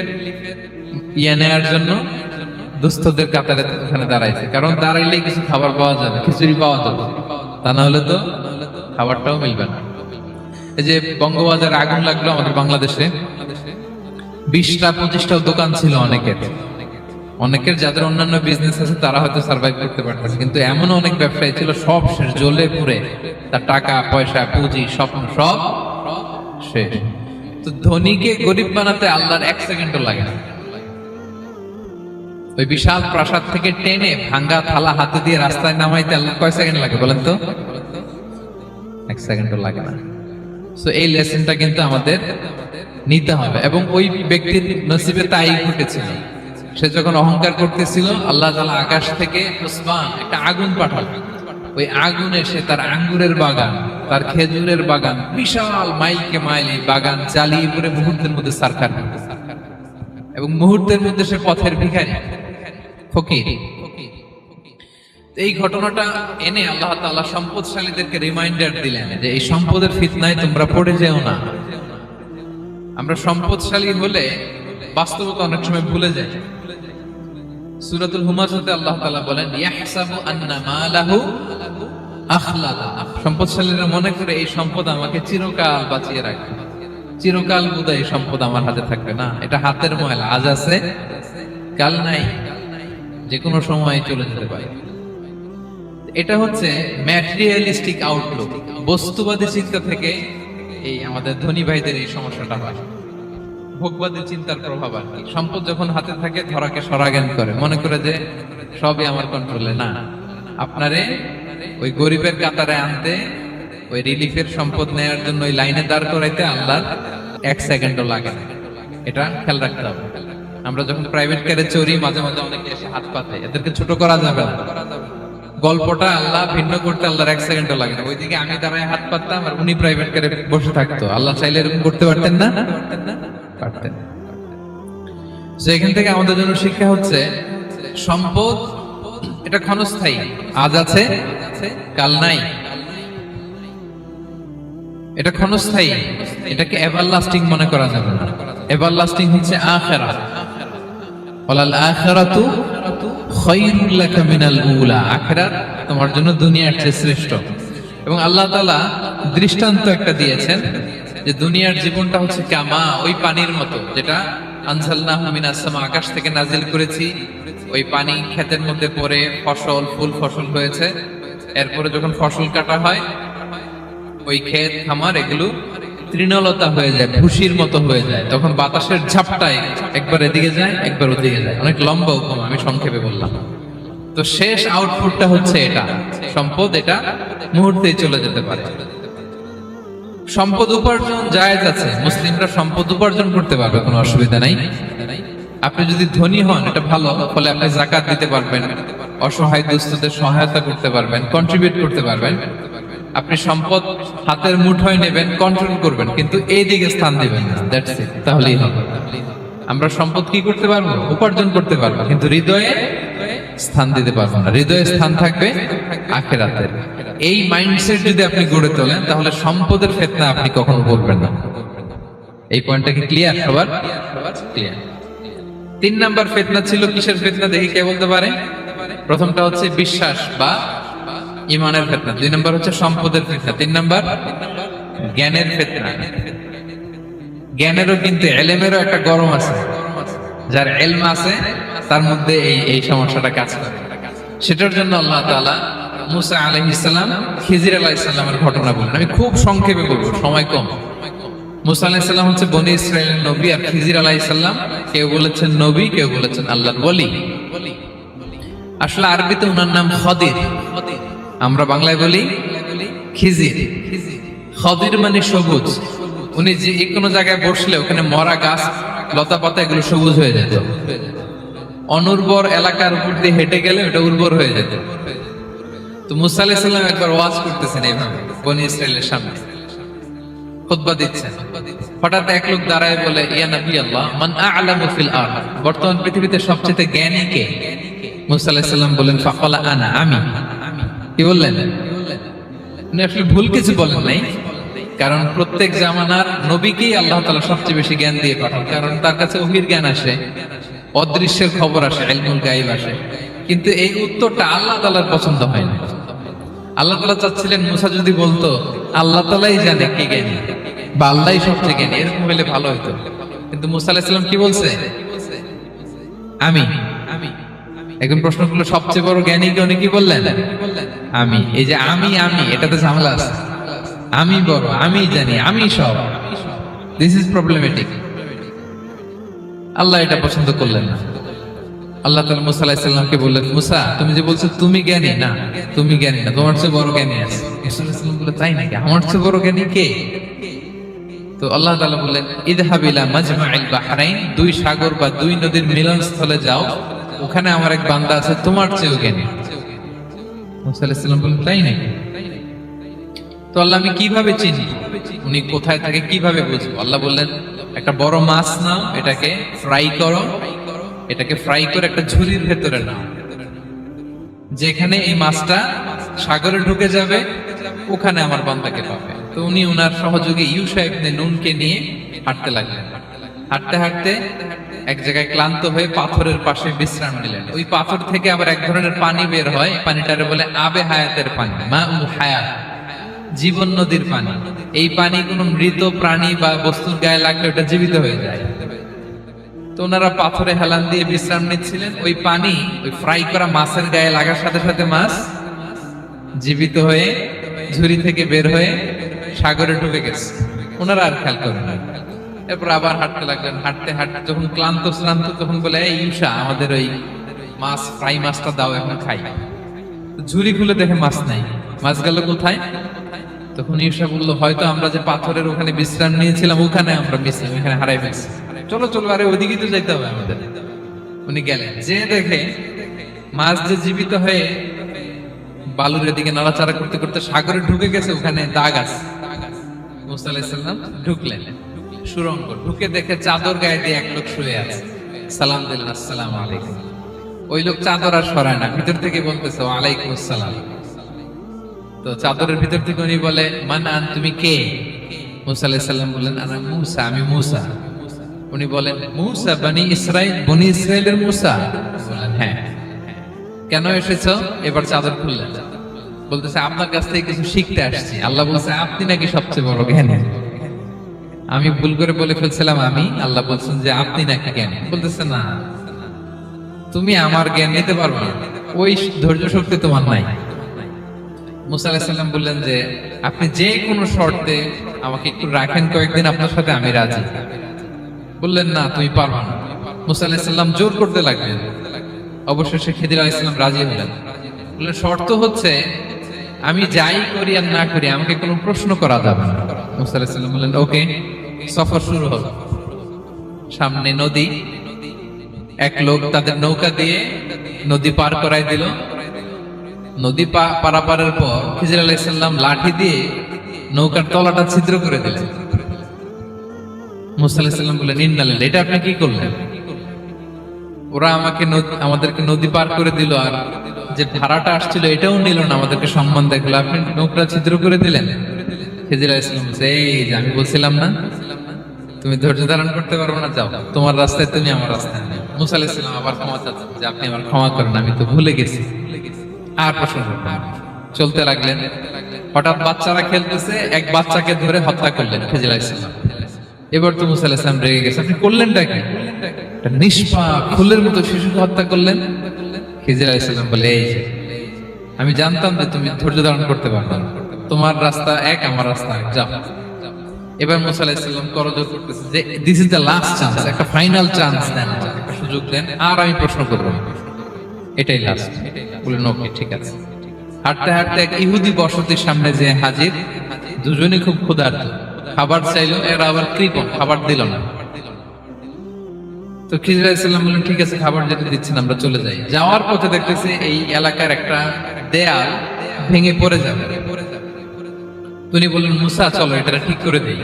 নেওয়ার জন্য দুস্থদের কাতারে ওখানে দাঁড়াইছে, কারণ দাঁড়াইলে কিছু খাবার পাওয়া যাবে, খিচুড়ি পাওয়া যাবে, তা না হলে তো খাবারটাও মিলবে না। এই যে বঙ্গবাজারে আগুন লাগলো আমাদের বাংলাদেশে, 20টা-25টাও দোকান ছিল অনেকের যাদের অন্যান্য বিজনেস আছে তারা হয়তো সার্ভাইভ করতে পারতেছে, কিন্তু এমন অনেক ব্যবসায়ী ছিল সব শেষ, জ্বলে পুড়ে তার টাকা পয়সা পুঁজি স্বপ্ন সব শেষ। তো ধনীকে গরিব বানাতে আল্লাহর 1 সেকেন্ডও লাগে না। ওই বিশাল প্রাসাদ থেকে টেনে ভাঙ্গা থালা হাতে দিয়ে রাস্তায় নামাইতে আল্লাহ কয় সেকেন্ড লাগে বলেন তো? 1 সেকেন্ডও লাগে না। সো এই লেসনটা কিন্তু আমাদের নিতে হবে। এবং ওই ব্যক্তির নসিবে তাই ঘটেছিল। সে যখন অহংকার করতেছিল, আল্লাহ তাআলা আকাশ থেকে উসমান একটা আগুন পাঠালো। ওই আগুন এসে তার আঙ্গুরের বাগান, তার খেজুরের বাগান, বিশাল মাইলকে মাইল এই বাগান জ্বালিয়ে পুরো মুহূর্তের মধ্যে সারখার, এবং মুহূর্তের মধ্যে সে পথের ভিখারি, ফকির। এই ঘটনাটা এনে আল্লাহ তাআলা সম্পদশালীদেরকে রিমাইন্ডার দিলেন যে এই সম্পদের ফিতনায় তোমরা পড়ে যেও না। আমরা সম্পদশালী হলে বাস্তবতা অনেক সময় ভুলে যাই। সূরাতুল হুমাযাতে আল্লাহ তাআলা বলেন ইয়াহসাবু আন্না মালাহু আখলাদা। সম্পদশালীরা মনে করে এই সম্পদ আমাকে চিরকাল বাঁচিয়ে রাখবে, চিরকাল বোধহয় এই সম্পদ আমার হাতে থাকবে। না, এটা হাতের ময়লা, আজ আছে কাল নাই, যে কোনো সময় চলে যেতে পারে। এটা হচ্ছে ম্যাটেরিয়ালিস্টিক আউটলুক, বস্তুবাদী চিন্তা থেকে এই আমাদের ধনী ভাইদের এই সমস্যাটা হয়। ভোগবাদী চিন্তার প্রভাব আর কি। সম্পদ যখন হাতে থাকে ধরাকে সরাজ্ঞান করে, মনে করে যে সবই আমার কন্ট্রোলে। না, আপনারে ওই গরিবের কাতারে আনতে, ওই রিলিফের সম্পদ নেয়ার জন্য ওই লাইনে দাঁড় করাইতে আল্লাহর 1 সেকেন্ডও লাগে না। এটা খেয়াল রাখতে হবে। আমরা যখন প্রাইভেট কারে চড়ি, মাঝে মাঝে অনেকে এসে হাত পাতে, এদেরকে ছোট করা যাবে না। গল্পটা আল্লাহ ভিন্ন করতে আল্লাহর 1 সেকেন্ডও লাগে না। ওইদিকে আমি দাঁড়ায় হাত পাততাম আর উনি প্রাইভেট কারে বসে থাকতো। আল্লাহ চাইলে এরকম করতে পারতেন না? পারতেন। এখান থেকে আমাদের জন্য শিক্ষা হচ্ছে সম্পদ এটা ক্ষণস্থায়ী, আজ আছে কাল নাই। এটা ক্ষণস্থায়ী, এটাকে এভারলাস্টিং মনে করা যাবে না। এভারলাস্টিং হচ্ছে আখিরাত। ওয়ালাল আখিরাতু খায়রুল লাকা মিনাল উলা। আখিরাত তোমার জন্য দুনিয়ার চেয়ে শ্রেষ্ঠ। এবং আল্লাহ তাআলা দৃষ্টান্ত একটা দিয়েছেন যে দুনিয়ার জীবনটা হচ্ছে কামা, ওই পানির মতো যেটা আনজালনাহু মিনাস সামা, আকাশ থেকে নাজিল করেছি, ওই পানি ক্ষেতের মধ্যে পড়ে ফসল ফুল ফসল হয়েছে, এরপরে যখন ফসল কাটা হয় ওই ক্ষেত খামার এগুলো তৃণলতা হয়ে যায়, ভুসির মতো হয়ে যায়, তখন বাতাসের ঝাপটায় একবার এদিকে যায় একবার ওদিকে যায়। অনেক লম্বা উপমা, আমি সংক্ষেপে বললাম। তো শেষ আউটপুটটা হচ্ছে এটা, সম্পদ এটা মুহূর্তেই চলে যেতে পারে। সম্পদ উপার্জন জায়েজ আছে, মুসলিমরা সম্পদ উপার্জন করতে পারবে, কোনো অসুবিধা নাই। আপনি যদি ধনী হন এটা ভালো, ফলে আপনি যাকাত দিতে পারবেন, অসহায় দুস্থদের সহায়তা করতে পারবেন, কন্ট্রিবিউট করতে পারবেন। আপনি সম্পদ হাতের মুঠোয় নেবেন, কন্ট্রোল করবেন, কিন্তু এই দিকে স্থান দিবেন না, দ্যাটস ইট, তাহলেই হবে। আমরা সম্পদ কি করতে পারবো? উপার্জন করতে পারবো, কিন্তু হৃদয়ে স্থান দিতে পারবো না। হৃদয়ে স্থান থাকবে আখিরাতের। এই মাইন্ডসেট যদি আপনি গড়ে তোলেন, তাহলে সম্পদের ফিতনা আপনি কখনো বলবেন না। এই পয়েন্টটা কি ক্লিয়ার সবার? ক্লিয়ার। 3 নাম্বার ফিতনা ছিল কিসের ফিতনা দেখি কে বলতে পারে? প্রথমটা হচ্ছে বিশ্বাস বা ইমানের ফিতনা, 2 নাম্বার হচ্ছে সম্পদের ফিতনা, 3 নাম্বার জ্ঞানের ফিতনা। জ্ঞানেরও কিন্তু ইলমেরও একটা গরম আছে, যার ইলম আছে তার মধ্যে এই সমস্যাটা কাজ করে। সেটার জন্য আল্লাহ তাআলা মুসা আলাইহিস সালাম, খিজির আলাইহিস সালামের ঘটনা বলেন। আমি খুব সংক্ষেপে বলবো, সময় কম। মুসা আলাইহিস সালাম হচ্ছে বনি ইসরাইলের নবী, আর খিজির আলাইহিস সালাম কেউ বলেছেন নবী, কেউ বলেছেন আল্লাহর ওলি। আসলে আরবিতে ওনার নাম খদির, আমরা বাংলায় বলি খিজির। খদির মানে সবুজ। উনি যে কোনো জায়গায় বসলে ওখানে মরা গাছ লতা পাতা এগুলো সবুজ হয়ে যেত। অনুর্বর এলাকার উপর দিয়ে হেঁটে গেলে ওটা উর্বর হয়ে যেত। তো মুসা আলাইহিস সালাম একবার ওয়াজ করতেছেন এইভাবে বনি ইসরাইলের সামনে, খুতবা দিচ্ছেন। হঠাৎ এক লোক দাঁড়ায় বলে, ইয়া নবী আল্লাহ, মান আ'লামু ফিল আরদ, বর্তমান পৃথিবীতে সবচেয়ে জ্ঞানী কে? মুসা আলাইহিস সালাম বলেন, ফাকালা আনা, আমি। কি বললেন? উনি আসলে ভুল কিছু বলেন নাই, কারণ প্রত্যেক জামানার নবীকেই আল্লাহ তাআলা সবচেয়ে বেশি জ্ঞান দিয়ে পাঠান, কারণ তার কাছে ওহীর জ্ঞান আসে, অদৃশ্যের খবর আসে, ইলমুল গায়ব আসে। কিন্তু এই উত্তরটা আল্লাহ তাআলার পছন্দ হয় না। আল্লাহ তাআলা চাচ্ছিলেন মুসা যদি বলতো আল্লাহ তাআলাই জানে কে জ্ঞানী বা আল্লাহই সবচেয়ে জ্ঞানী, এরকম হলে ভালো হতো। কিন্তু মুসা আলাইহিস সালাম কি বলছে? আমি। এখন প্রশ্ন করলো, সবচেয়ে বড় জ্ঞানী কে? উনি কি বললেন? আমি। এই যে আমি আমি, এটাতে ঝামেলা আছে। আমি বড়, আমি জানি, আমি সব, দিস ইজ প্রবলেমেটিক। আল্লাহ এটা পছন্দ করলেন না। আল্লাহ তাআলা মুসা আলাইহিস সালামকে বললেন, মুসা তুমি যে বলছো তুমি জ্ঞানী, না তুমি জ্ঞানী না, তোমার চেয়ে বড় জ্ঞানী আছে। মুসা আলাইহিস সালাম বললেন, তাই নাকি? আমার চেয়ে বড় জ্ঞানী কে? তো আল্লাহ তাআলা বললেন, ইযহাব ইলা মাজমাইল বাহরাইন, 2 সাগর বা 2 নদীর মিলনস্থলে যাও, ওখানে আমার এক বান্দা আছে তোমার চেয়েও জ্ঞানী। মুসা আলাইহিস সালাম বললেন, তাই নাকি? তো আল্লাহ, আমি কিভাবে চিনি উনি কোথায় থাকে, কিভাবে বুঝবো? আল্লাহ বললেন, একটা বড় মাছ নাও, এটাকে ফ্রাই করো, এটাকে ফ্রাই করে একটা ঝুড়ির ভেতরে নাও, যেখানে এই মাছটা সাগরে ঢুকে যাবে ওখানে আমার বান্দাকে পাবে। তো উনি উনার সহযোগী ইউশা ইবনে নুনকে নিয়ে হাঁটতে লাগলেন। হাঁটতে হাঁটতে এক জায়গায় ক্লান্ত হয়ে পাথরের পাশে বিশ্রাম নিলেন। ওই পাথর থেকে আবার এক ধরনের পানি বের হয়, পানিটারে বলে আবে হায়াতের পানি, মাউল হায়াত, জীবন নদীর পানি। এই পানি কোনো মৃত প্রাণী বা বস্তুর গায়ে লাগলে ওটা জীবিত হয়ে যায়। তো ওনারা পাথরে হেলান দিয়ে বিশ্রাম নিচ্ছিলেন। ওই পানি ওই ফ্রাই করা মাছের গায়ে লাগার সাথে সাথে মাছ জীবিত হয়ে ঝুড়ি থেকে বের হয়ে সাগরে ডুবে গেছে। ওনারা আর খেয়াল করেন না। এরপর আবার হাঁটতে লাগলেন। হাঁটতে হাঁটতে যখন ক্লান্ত শ্রান্ত, তখন বলে, এই ইউশা, আমাদের ওই মাছ ফ্রাই মাছটা দাও, এখন খাই। ঝুড়ি খুলে দেখে মাছ নাই। মাছ গেল কোথায়? তখন ইউশা বললো, হয়তো আমরা যে পাথরের ওখানে বিশ্রাম নিয়েছিলাম ওখানে আমরা বিশ্রাম, এখানে হারাই ফেলছি। চলো চলো, আরে ওইদিকে তো যাইতে হবে আমাদের। উনি গেলেন, যে দেখে মাছ যে জীবিত হয়ে বালুর দিকে নাড়াচাড়া করতে করতে সাগরে ঢুকে গেছে, ওখানে দাগ আছে। মুসা আলাইহিস সালাম ঢুকলেন সুরঙ্গ, ঢুকে দেখে চাদর গায়ে দিয়ে এক লোক শুয়ে আছে। সালাম দিলেন, আসসালামু আলাইকুম। ওই লোক চাদর আর সরায় না, ভিতর থেকে বলতেছে, ওয়ালাইকুম আসসালাম। তো চাদরের ভিতর থেকে উনি বলে, মান আন, তুমি কে? মুসা আলাইহিস সালাম বললেন, আনা মুসা, আমি মুসা। উনি বলেন, মুসা বনি ইসরাইল, বনি ইসরাইলের মুসা? বলেন, হ্যাঁ। কেন এসেছো? এবার চাদর খুললেন। বলতেছে, আপনার কাছ থেকে কিছু শিখতে আসছি। আল্লাহ বলছে, আপনি নাকি সবচেয়ে বড় জ্ঞানী। আমি ভুল করে বলে ফেলছিলাম আমি, আল্লাহ বলছেন যে আপনি নাকি জ্ঞানী। বলতেছে, না, তুমি আমার জ্ঞান নিতে পারবে না, ওই ধৈর্য শক্তি তোমার নাই। মুসা আলাইহিস সালাম বললেন যে আপনি যে কোনো শর্তে আমাকে একটু রাখেন কয়েকদিন আপনার সাথে, আমি রাজি। বললেন না তুমি পারবে না। মুসা আলাইহিস সালাম জোর করতে লাগলেন, অবশেষে খিদির আলাইহিস সালাম রাজি হলেন। বললেন শর্ত হচ্ছে আমি যাই করি আর না করি আমাকে কোনো প্রশ্ন করা যাবে না। মুসা আলাইহিস সালাম বললেন ওকে। সফর শুরু হলো। সামনে নদী, এক লোক তাদের নৌকা দিয়ে নদী পার করাই দিল। নদী পারাপারের পর খিজির আলাইহিস সালাম লাঠি দিয়ে নৌকার তলাটা ছিদ্র করে দিলেন। মুসা আলাইহিস সালাম বললেন ইন্না লিল্লাহি, এটা আপনি কি করলেন? ওরা আমাদেরকে নদী পার করে দিল, আর যে ভাড়াটা আসছিল এটাও নিল না, আমাদেরকে সম্মান দেখলো, আপনি নৌকা ছিদ্র করে দিলেন। খিজির আলাইহিস সালাম বলছে এই যে আমি বলছিলাম না তুমি ধৈর্য ধারণ করতে পারবে না, যাও তোমার রাস্তায় তুমি আমার রাস্তায় নেই। মুসা আলাইহিস সালাম আবার ক্ষমা চাচ্ছেন যে আপনি আমার ক্ষমা করেন, আমি তো ভুলে গেছি। আর প্রশ্ন করবেন। চলতে লাগলেন। হঠাৎ বাচ্চারা খেলতেছে, এক বাচ্চাকে ধরে হত্যা করলেন খিজির আলাইহিস সালাম। এবার তো মুসা আলাইহিস সালাম রেগে গেছে, আপনি করলেনটা কি? একটা নিষ্পাপ ফুলের মতো শিশুকে হত্যা করলেন। খিজির আলাইহিস সালাম বলে এই যে আমি জানতাম যে তুমি ধৈর্য ধারণ করতে পারবে না, তোমার রাস্তা এক আমার রাস্তা এক, যাও। এবার মুসা আলাইহিস সালাম করজোর করতেছে যে this is the last chance, একটা ফাইনাল চান্স দেন, একটা সুযোগ দেন, আর আমি প্রশ্ন করব না, এটাই লাস্ট। বললেন ওকে ঠিক আছে। হাঁটতে হাঁটতে এক ইহুদি বসতির সামনে যে হাজির, দুজনই খুব ক্ষুধার্ত, খাবার চাইলো, এরা আবার কৃপণ, খাবার দিল না। তো খিজির আলাইহিস সালাম বললেন ঠিক আছে খাবার যেতে দিচ্ছেন আমরা চলে যাই। যাওয়ার পথে দেখতেছে এই এলাকার একটা দেয়াল ভেঙে পড়ে যাবে। তিনি বললেন মুসা চলো এটা ঠিক করে দেই।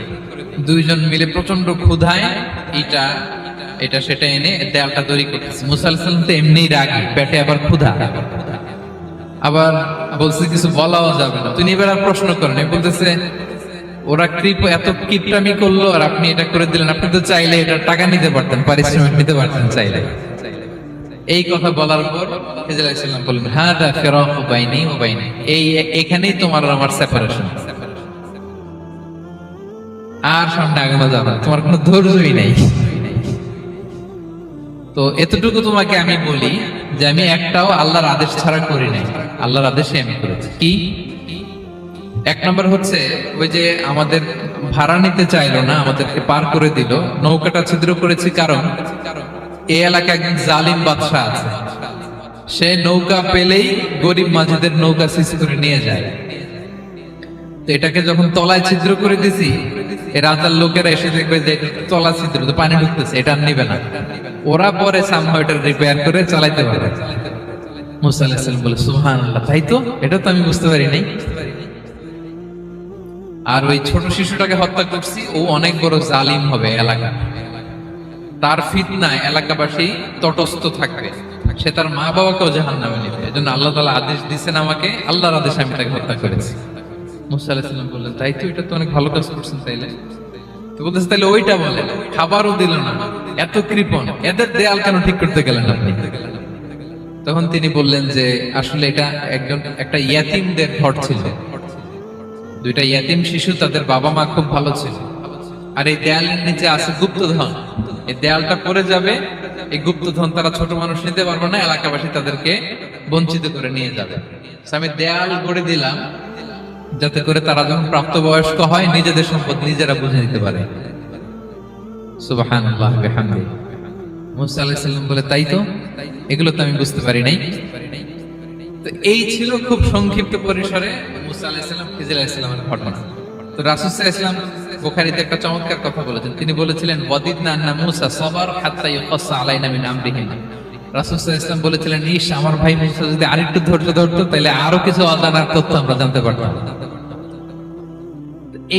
দুইজন মিলে প্রচন্ড ক্ষুধায় এটা সেটা এনে দেয়ালটা তৈরি করতেছে। মুসা আলাইহিস সালাম তো এমনিই রাগী, পেটে আবার ক্ষুধা, আবার বলছে কিছু বলাও যাবে না। তিনি এবার আর প্রশ্ন করেন, বলতেছে ওরা এত কিপটামি করলো আর আপনি এটা করে দিলেন, আপনি তো চাইলে এটা টাকা নিতে পারতেন, পারিশ্রমিক নিতে পারতেন চাইলে। এই কথা বলার পর খিজির আলাইহিস সালাম বললেন হাদা ফিরাকু বাইনি ওয়া বাইনি, এখানেই তোমার আর আমার সেপারেশন, আর সামনে আগানো যাবে না, তোমার কোনো ধৈর্যই নাই। তো এতটুকু তোমাকে আমি বলি যে আমি একটাও আল্লাহর আদেশ ছাড়া করি নাই, আল্লাহর আদেশে আমি করেছি। কি? এক নম্বর হচ্ছে ওই যে আমাদের ভাড়া নিতে চাইলো না, আমাদেরকে পার করে দিল, নৌকাটা ছিদ্র করেছি কারণ এই এলাকায় একজন জালিম বাদশা আছে, সে নৌকা পেলেই গরিব মাঝিদের নৌকা সিজ করে নিয়ে যায়। তো এটাকে যখন তলায় ছিদ্র করে দিছি, এই রাজার লোকেরা এসে দেখবে যে তলা ছিদ্র, তো পানি ঢুকতেছে, এটা নিবে না, ওরা পরে সামহাও এটা রিপেয়ার করে চালাইতে পারে। মুসা আলাইহিস সালাম বলে সুবহানাল্লাহ, তাই তো, এটা তো আমি বুঝতে পারি নাই। আর ওই ছোট শিশুটাকে হত্যা করছি, ও অনেক বড় জালিম হবে এলাকা, তার ফিতনায় এলাকাবাসী তটস্থ থাকবে, সে তার মা বাবাকেও জাহান্নামে নেবে। এজন্য আল্লাহ তাআলা আদেশ দিয়েছেন আমাকে, আল্লাহর আদেশে আমি তাকে হত্যা করেছি। মুসা আলাইহিস সালাম বললেন তাই তো, এটা তো অনেক ভালো কাজ করছেন তাইলে। তো বলতেছে তাইলে ওইটা বলেন, খাবারও দিল না, এত কৃপণ, এদের দেয়াল কেন ঠিক করতে গেলেন আপনি? তখন তিনি বললেন যে আসলে এটা একটা ইয়াতিমদের ঘর ছিল, দুইটা ইয়াতিম শিশু, তাদের বাবা মা খুব ভালো ছিল, আর এই দেয়ালের নিচে আছে গুপ্তধন, এই দেয়ালটা পড়ে যাবে, এই গুপ্তধন তারা ছোট মানুষ নিতে পারবে না, এলাকাবাসী তাদেরকে বঞ্চিত করে নিয়ে যাবে। আমি দেয়াল গড়ে দিলাম যাতে করে তারা যখন প্রাপ্তবয়স্ক হয় নিজেদের সম্পদ নিজেরা বুঝে নিতে পারে। সুবহানাল্লাহ বিহামদিহি। মুসা আলাইহিস সালাম বলে তাই তো, এগুলো তো আমি বুঝতে পারি নাই। তো এই ছিল খুব সংক্ষিপ্ত পরিসরে মুসা আলাইহিস সালাম খিজির আলাইহিস সালামের ঘটনা। তো রাসূল সাল্লাল্লাহু আলাইহি ওয়াসাল্লাম বুখারীতে একটা চমৎকার কথা বলেছেন, তিনি বলেছিলেন ওয়াদিদনা আন্না মুসা সাবার হাত্তা ইয়াকাসসা আলাইনা মিন আমরিহিম। রাসূল সাল্লাল্লাহু আলাইহি ওয়াসাল্লাম বলেছিলেন ইস আমার ভাই মুসা যদি আরেকটু ধৈর্য ধরতো তাহলে আরো কিছু অজানার তথ্য আমরা জানতে পারতাম।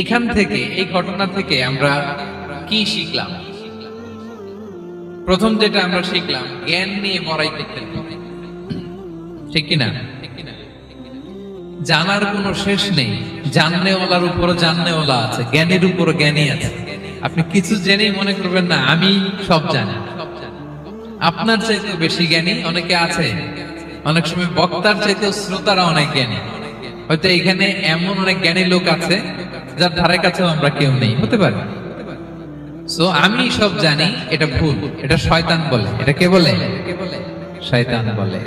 এখান থেকে, এই ঘটনা থেকে আমরা কি শিখলাম? প্রথম যেটা আমরা শিখলাম, জ্ঞান নিয়ে বড়াই করতে হবে, ঠিক কিনা? জানার কোনো শেষ নেই, জাননেওয়ালার উপরও জাননেওয়ালা আছে, জ্ঞানের উপরও জ্ঞানী আছে। আপনি কিছু জেনেই মনে করবেন না আমি সব জানি, আপনার চাইতে বেশি জ্ঞানী অনেকে আছে। অনেক সময় বক্তার চাইতে শ্রোতারা অনেক জ্ঞানী। হয়তো এখানে এমন অনেক জ্ঞানী লোক আছে যার ধারে কাছেও আমরা কেউ নেই, হতে পারে। সো আমি সব জানি, এটা ভুল, এটা শয়তান বলে। এটা কে বলে? শয়তান বলে।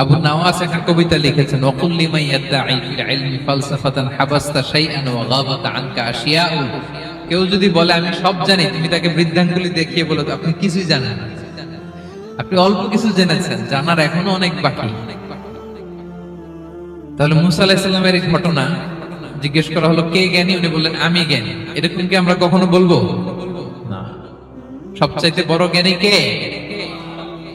আবু নাওয়াস একটা কবিতা লিখেছেন, ওয়াকুল লিমান ইয়াদঈ ফিল ইলমি ফালসাফাতান হাবাসতা শাইআন ওয়া গাবাত আনকা আশিয়াউ। কেউ যদি বলে আমি সব জানি, তুমি তাকে বৃদ্ধাঙ্গুলি দেখিয়ে বলো তো আপনি কিছুই জানেন না, আপনি অল্প কিছু জেনেছেন, জানার এখনো অনেক বাকি। তাহলে মুসা আলাইহিস সালামের এই ঘটনা জিজ্ঞেস করা হলো কে জ্ঞানী, উনি বললেন আমি জ্ঞানী। এরকম কি আমরা কখনো বলবো না? সবচাইতে বড় জ্ঞানী কে?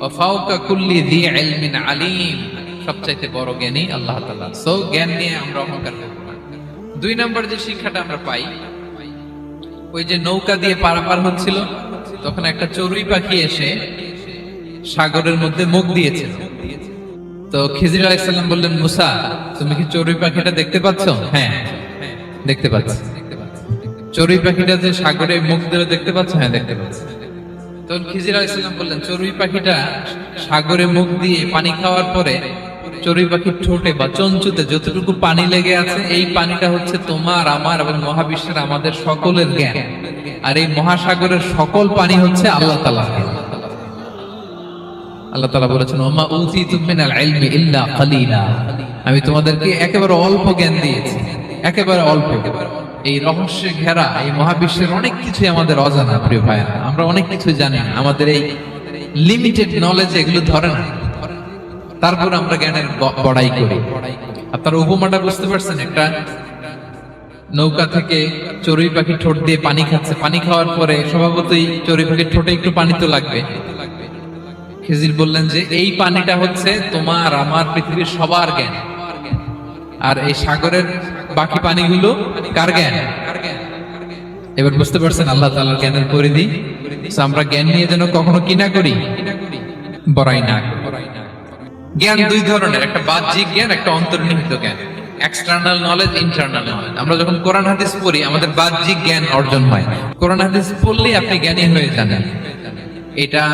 ওয়া ফাওকা কুল্লি যী ইলমিন আলীম। সবচাইতে বড় জ্ঞানী আল্লাহ তাআলা। সো জ্ঞান নিয়ে আমরা অহংকার করব না। 2 নম্বর যে শিক্ষাটা আমরা পাই, ওই যে নৌকা দিয়ে পারাপার হচ্ছিল, তখন একটা চড়ুই পাখি এসে সাগরের মধ্যে মুখ দিয়েছিল। তো খিজির আলাইহিস সালাম বললেন, মুসা তুমি কি চড়ুই পাখিটা দেখতে পাচ্ছ? হ্যাঁ দেখতে পাচ্ছি। চড়ুই পাখিটা যে সাগরে মুখ দিয়ে দেখতে পাচ্ছ? হ্যাঁ দেখতে পাচ্ছি। তখন খিজির আলাইহিস সালাম বললেন, চড়ুই পাখিটা সাগরে মুখ দিয়ে পানি খাওয়ার পরে চড়ুই পাখির ঠোঁটে বা চঞ্চুতে যতটুকু পানি লেগে আছে, এই পানিটা হচ্ছে তোমার আমার এবং মহাবিশ্বের আমাদের সকলের জ্ঞান। আর এই মহাসাগরের সকল পানি হচ্ছে আল্লাহ তাআলার জ্ঞান। আল্লাহ তাআলা বলেছেন, ওমা উতিতুম মিনাল ইলমি ইল্লা কালিলা। আমি তোমাদেরকে একেবারে অল্প জ্ঞান দিয়েছি, একেবারে অল্প। এই রহস্যে ঘেরা এই মহাবিশ্বের অনেক কিছু আমাদের অজানা। প্রিয় ভাইরা, আমরা অনেক কিছু জানি না, আমাদের এই লিমিটেড নলেজ এগুলো ধরে না, তারপর আমরা জ্ঞানের বড়াই করি। আপনারা উপমাটা বুঝতে পারছেন? একটা নৌকা থেকে চড়ুই পাখি ঠোঁট দিয়ে পানি খাচ্ছে, পানি খাওয়ার পরে স্বভাবতই চড়ুই পাখির ঠোঁটে একটু পানি তো লাগবে। খিজির বললেন যে এই পানিটা হচ্ছে তোমার আমার পৃথিবীর সবার জ্ঞান, আর এই সাগরের বাকি পানিগুলো কার জ্ঞান? এবার বুঝতে পারছেন আল্লাহ তাআলার জ্ঞানের পরিধি। আমরা জ্ঞান নিয়ে যেন কখনো কি না করি, বড়াই না করি। জ্ঞান 2 ধরনের, একটা বাহ্যিক জ্ঞান, একটা অন্তর্নিহিত জ্ঞান। External knowledge, internal knowledge. আমরা যখন কোরআন হাদিস পড়ি আমাদের বাহ্যিক জ্ঞান অর্জন হয়। কোরআন হাদিস পড়লেই আপনি জ্ঞানী হয়ে যাবেন। এটা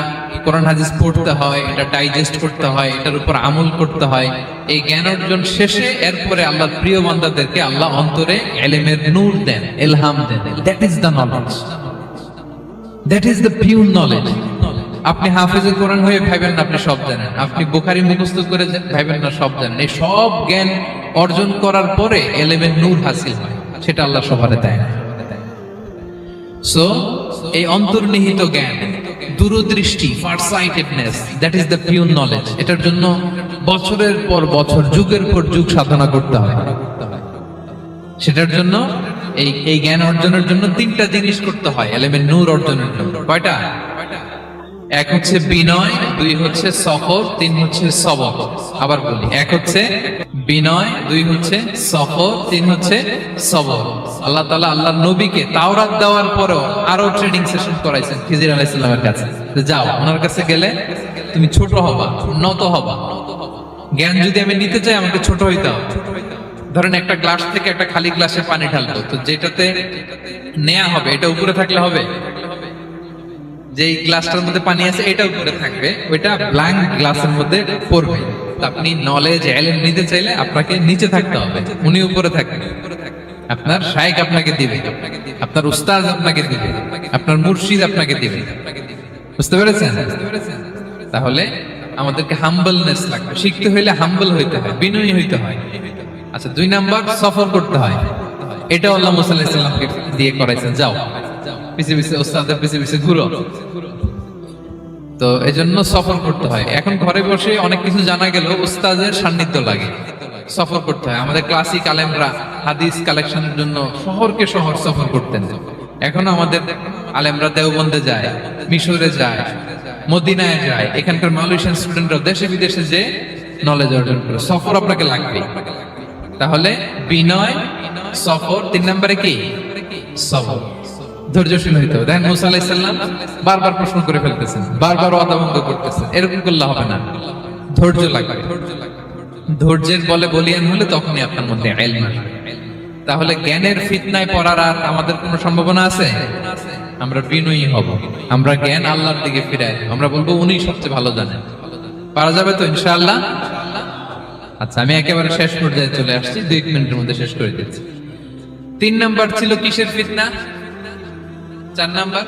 কোরআন হাদিস পড়তে হয়, এটা ডাইজেস্ট করতে হয়, এটার উপর আমল করতে হয়। এই জ্ঞান অর্জন শেষে এরপরে আল্লাহর প্রিয় বান্দাদেরকে আল্লাহ অন্তরে ইলমের নূর দেন, ইলহাম দেন। That is the knowledge, that is the pure knowledge. আপনি হাফেজে কোরআন হয়ে ভাবেন না আপনি সব জানেন, আপনি বুখারী মুখস্থ করে ভাবেন না সব জানেন। এই সব জ্ঞান অর্জন করার পরে ইলমের নূর হাসিল হয়, সেটা আল্লাহ সবারে দেয় না। সো এই অন্তর্নিহিত জ্ঞান, দূরদৃষ্টি, farsightedness, that is the pure knowledge. এটার জন্য বছরের পর বছর, যুগের পর যুগ সাধনা করতে হয়। সেটার জন্য এই জ্ঞান অর্জনের জন্য 3টা জিনিস করতে হয় ইলমের নূর অর্জনের জন্য। কয়টা? 1 হচ্ছে বিনয়, 2 হচ্ছে সফর, 3 হচ্ছে সবর। আবার বলি, 1 হচ্ছে বিনয়, 2 হচ্ছে সফর, 3 হচ্ছে সবর। আল্লাহ তাআলা আল্লাহর নবীকে তাওরাত দেওয়ার পরেও আরো ট্রেনিং সেশন করাইছেন খিজির আলাইহিস সালামের কাছে। যাও ওনার কাছে গেলে তুমি ছোট হবা, নত হবা। জ্ঞান যদি আমি নিতে চাই আমাকে ছোট হইতে হবে। ধরেন একটা গ্লাস থেকে একটা খালি গ্লাসে পানি ঢালবো, তো যেটাতে নেয়া হবে এটা উপরে থাকলে হবে? যেই গ্লাসটার মধ্যে পানি আছে এটা উপরে থাকবে, ওইটা ব্ল্যাঙ্ক গ্লাসের মধ্যে পড়বে। আপনি নলেজ ইলম নিতে চাইলে আপনাকে নিচে থাকতে হবে, উনি উপরে থাকবেন। আপনার শায়েখ আপনাকে দিবে, আপনার উস্তাদ আপনাকে দিবে, আপনার মুর্শিদ আপনাকে দিবে। বুঝতে পেরেছেন? তাহলে আমাদেরকে হাম্বলনেস লাগবে। শিখতে হইলে হাম্বল হইতে হয়, বিনয়ী হইতে হয়। আচ্ছা, 2 নাম্বার সফর করতে হয়। এটা আল্লাহ মুসা আলাইহিস সালামকে দিয়ে করাইছেন, যাও পিছে পিছে ওস্তাদের পিছে পিছে ঘুরো। তো এজন্য সফর করতে হয়। এখন ঘরে বসে অনেক কিছু জানা গেল, উস্তাদের সান্নিধ্য লাগে, সফর করতে হয়। আমাদের ক্লাসিক আলেমরা হাদিস কালেকশনের জন্য শহরকে শহর সফর করতেন। এখন আমাদের আলেমরা দেওবন্দে যায়, মিশরে যায়, মদিনায় যায়। এখানকার মালয়েশিয়ান স্টুডেন্টরা দেশে বিদেশে যে নলেজ অর্জন করে। সফর আপনাকে লাগবে। তাহলে বিনয়, সফর, 3 নম্বরে কি? সবর। ধৈর্যশীল হইতে হবে। দেখেন মুসা আলাইহিস সালাম বারবার প্রশ্ন করে ফেলতেছেন, বারবার ওয়াদা ভঙ্গ করতেছেন। এরকম করলে হবে না, ধৈর্য লাগবে। ধৈর্যের বলে বলিয়ান হলে তখনই আপনার মধ্যে ইলম আসবে। তাহলে জ্ঞানের ফিতনায় পড়ার আর আমাদের কোনো সম্ভাবনা আছে? আমরা বিনয়ী হব, আমরা জ্ঞান আল্লাহর দিকে ফিরাই, আমরা বলবো উনি সবচেয়ে ভালো জানেন। পারা যাবে তো ইনশাআল্লাহ? আচ্ছা, আমি একেবারে শেষ পর্যায়ে চলে আসছি, 2 মিনিটের মধ্যে শেষ করে দিচ্ছি। 3 নাম্বার ছিল কিসের ফিতনা? 4 নাম্বার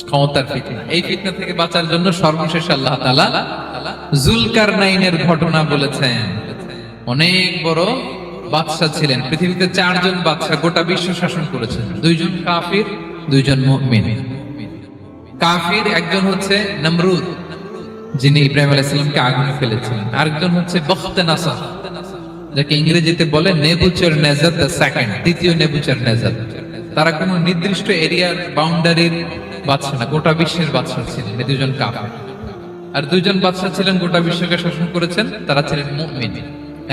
ক্ষমতার ফিতনা। এই ফিতনা থেকে বাঁচার জন্য সর্বশেষ আল্লাহ তাআলা যুলকারনাইনের ঘটনা বলেছেন। অনেক বড় বাদশা ছিলেন, পৃথিবীতে 4 জন বাদশা গোটা বিশ্ব শাসন করেছেন। 2 জন কাফির, 2 জন মুমিন। কাফির একজন হচ্ছে নমরুদ, যিনি ইব্রাহিম আলাইহিস সালামকে আগুনে ফেলেছিলেন। আরেকজন হচ্ছে বখতেনাসার, যাকে ইংরেজিতে বলে নেবুচারনেজার দ্য সেকেন্ড, দ্বিতীয় নেবুচারনেজার। তারা কোনো নির্দিষ্ট এরিয়ার বাউন্ডারির বাদশা না, গোটা বিশ্বের বাদশা ছিলেন। এই 2 জন কাফির। আর 2 জন বাদশা ছিলেন গোটা বিশ্বকে শাসন করেছেন, তারা ছিলেন মুমিন।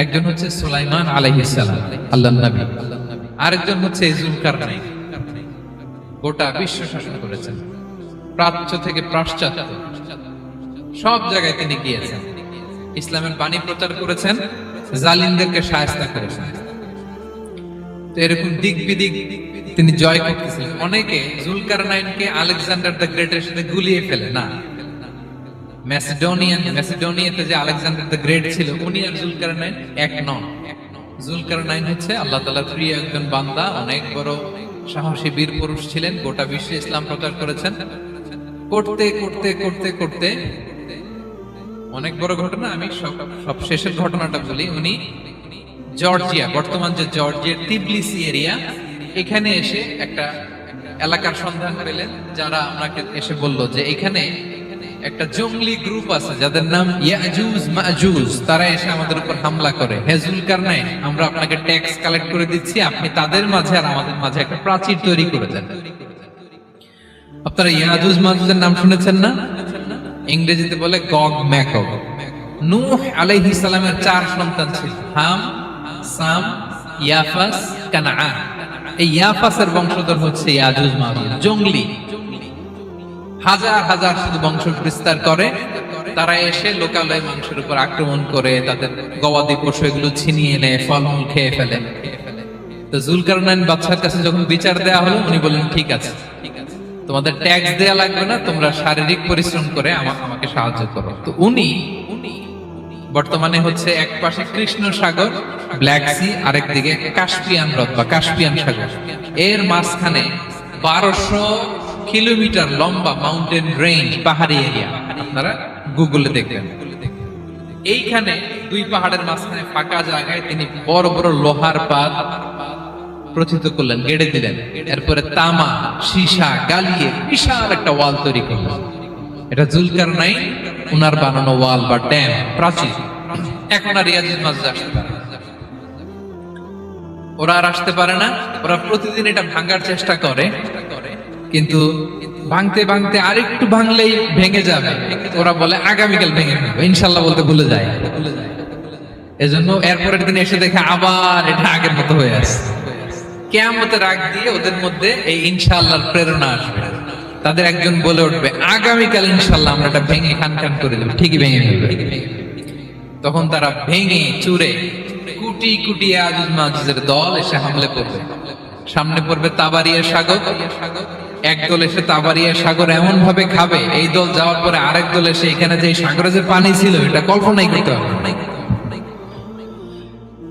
একজন হচ্ছে সুলাইমান আলাইহিস সালাম, আল্লাহর নবী। আরেকজন হচ্ছে যুলকারনাইন, গোটা বিশ্ব শাসন করেছেন, প্রাচ্য থেকে পাশ্চাত্য সব জায়গায় তিনি গিয়েছেন, ইসলামের বাণী প্রচার করেছেন, জালিমদেরকে শায়েস্তা করেছেন। তো এরকম দিক বিদিক তিনি জয় করতেছিলেন। অনেকে যুলকারনাইনকে আলেকজান্ডার দ্য গ্রেটের সাথে গুলিয়ে ফেলে না। ম্যাসিডোনিয়াতে যে আলেকজান্ডার দ্য গ্রেট ছিল, উনি আর যুলকারনাইন এক নন। যুলকারনাইন হচ্ছে আল্লাহ তাআলার প্রিয় একজন বান্দা, অনেক বড় সাহসী বীর পুরুষ ছিলেন, গোটা বিশ্বে ইসলাম প্রচার করেছেন। করতে করতে করতে করতে অনেক বড় ঘটনা, আমি সব শেষের ঘটনাটা বলি। উনি জর্জিয়া, বর্তমান যে জর্জিয়ার তিবলিসি এরিয়া, এখানে এসে একটা এলাকার সন্ধান পেলেন, যারা আমাকে এসে বলল যে এখানে একটা জঙ্গলি গ্রুপ আছে যাদের নাম ইয়াজুজ মাজুজ, তারা এসে আমাদের উপর হামলা করে। হে যুলকারনাইন, আমরা আপনাকে ট্যাক্স কালেক্ট করে দিচ্ছি, আপনি তাদের মাঝে আর আমাদের মাঝে একটা প্রাচীর তৈরি করে দেন। আপনারা ইয়াজুজ মাজুজের নাম শুনেছেন না? ইংরেজিতে বলে গগ ম্যাগগ। নূহ আলাইহিস সালামের 4 সন্তান ছিল, হাম, সাম, ইয়াফাস, কানাআন। এই ইয়াফাসের বংশধর হচ্ছে ইয়াজুজ মাজুজ, জঙ্গলি, হাজার হাজার শুধু বংশ বিস্তার করে। তারা এসে লোকালয় মানুষের উপর আক্রমণ করে, তাদের গবাদি পশু এগুলো ছিনিয়ে নেয়, ফলমূল খেয়ে ফেলে। তো যুলকারনাইন বাদশার কাছে যখন বিচার দেওয়া হলো, উনি বললেন ঠিক আছে, তোমাদের ট্যাক্স দেয়া লাগবে না, তোমরা শারীরিক পরিশ্রম করে আমাকে সাহায্য করো। তো উনি বর্তমানে হচ্ছে এক পাশে কৃষ্ণ সাগর, ব্ল্যাক সি, আরেক দিকে কাস্পিয়ান হ্রদ বা কাস্পিয়ান সাগর, এর মাঝখানে 1200 কিলোমিটার লম্বা মাউন্টেন রেঞ্জ, পাহাড়ি এরিয়া, আপনারা গুগলে দেখবেন। এইখানে 2 পাহাড়ের মাঝখানে ফাঁকা জায়গায় তিনি বড় বড় লোহার পাত প্রথিত করলেন, গেড়ে দিলেন। এরপরে তামা, সীসা গালিয়ে বিশাল একটা ওয়াল তৈরি করলেন। এটা যুলকারনাইন উনার বানানো ওয়াল বা ড্যাম, প্রাচীর। এখন আর ইয়াজুজ মাজুজ আসতে পারে না, ওরা আর আসতে পারে না। ওরা প্রতিদিন এটা ভাঙার চেষ্টা করে, কিন্তু ভাঙতে ভাঙতে আরেকটু ভাঙলেই ভেঙে যাবে। ওরা বলে আগামীকাল ভেঙে ফেলবো, ইনশাল্লাহ বলতে ভুলে যায়। এজন্য এরপরের দিন এসে দেখে আবার এটা আগের মতো হয়ে আসে। কিয়ামতের আগ দিয়ে ওদের মধ্যে এই ইনশাআল্লাহর প্রেরণা আসবে। তাদের একজন বলে উঠবে, আগামীকাল ইনশাআল্লাহ আমরা এটা ভেঙে খান খান করে দেবো, ঠিকই ভেঙে ফেলবে। তখন তারা ভেঙে চুরে কুটি কুটি ইয়াজুজ মাজুজের দল এসে হামলে পড়বে। সামনে পড়বে তাবারিয়া সাগর, এক দল এসে তাবারিয়া সাগর এমন ভাবে খাবে, এই দল যাওয়ার পরে আরেক দল এসে এখানে যে সাগরে যে পানি ছিল এটা কল্পনাই করতে পারবে না।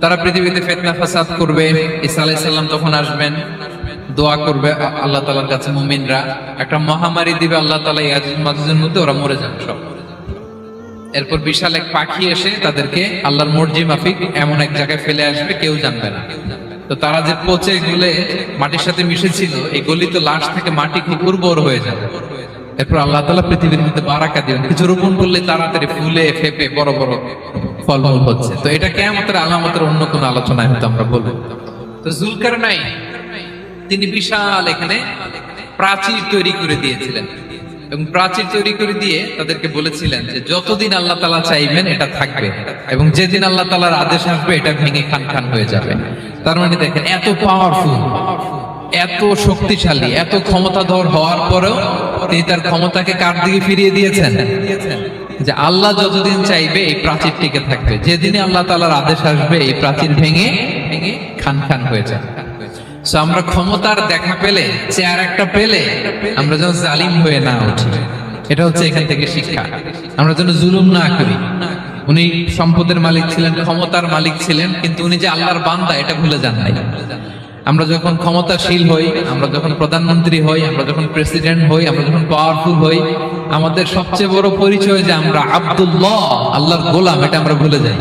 তারা পৃথিবীতে ফিতনা ফাসাদ করবে। ঈসা আলাইহিস সালাম তখন আসবেন, দোয়া করবে আল্লাহ তাআলার কাছে মুমিনরা, একটা মহামারী দিবে আল্লাহ তাআলা ইয়াজুজ মাজুজের মধ্যে, ওরা মরে যাবে সব। এরপর বিশাল এক পাখি এসে তাদেরকে আল্লাহর মর্জি মাফিক এমন এক জায়গায় ফেলে আসবে, কেউ জানবে না। তো তারা যে পচে গলে মাটির সাথে মিশেছিল, এই গলিত লাশ থেকে মাটি খুব উর্বর হয়ে যাবে। এরপর আল্লাহ তাআলা পৃথিবীর মধ্যে বারাকা দিবেন, কিছু রোপণ করলে তাড়াতাড়ি ফুলে ফেপে বড় বড় ফলমূল হচ্ছে। তো এটা কিয়ামতের আলামতের অন্য কোন আলোচনায় হয়তো আমরা বলবো। তো যুলকারনাইন তিনি বিশাল এখানে প্রাচীর তৈরি করে দিয়েছিলেন, এবং প্রাচীর তৈরি করে দিয়ে তাদেরকে বলেছিলেন যে যতদিন আল্লাহ তাআলা চাইবেন এটা থাকবে, এবং যেদিন আল্লাহ তাআলার আদেশ আসবে এটা ভেঙে খান খান হয়ে যাবে। তার মানে দেখেন, এত পাওয়ারফুল, এত শক্তিশালী, এত ক্ষমতাধর হওয়ার পরেও তিনি তার ক্ষমতাকে কার দিকে ফিরিয়ে দিয়েছেন? যে আল্লাহ যতদিন চাইবে এই প্রাচীর টিকে থাকবে, যেদিনে আল্লাহ তাআলার আদেশ আসবে এই প্রাচীর ভেঙে ভেঙে খান খান হয়ে যাবে। সো আমরা ক্ষমতার দেখা পেলে, চেয়ার একটা পেলে, আমরা যেন জালিম হয়ে না উঠি, এটা হচ্ছে এখান থেকে শিক্ষা। আমরা যেন জুলুম না করি। উনি সম্পদের মালিক ছিলেন, ক্ষমতার মালিক ছিলেন, কিন্তু উনি যে আল্লাহর বান্দা এটা ভুলে যান নাই। আমরা যখন ক্ষমতাশীল হই, আমরা যখন প্রধানমন্ত্রী হই, আমরা যখন প্রেসিডেন্ট হই, আমরা যখন পাওয়ারফুল হই, আমাদের সবচেয়ে বড় পরিচয় যে আমরা আব্দুল্লাহ, আল্লাহর গোলাম, এটা আমরা ভুলে যাই।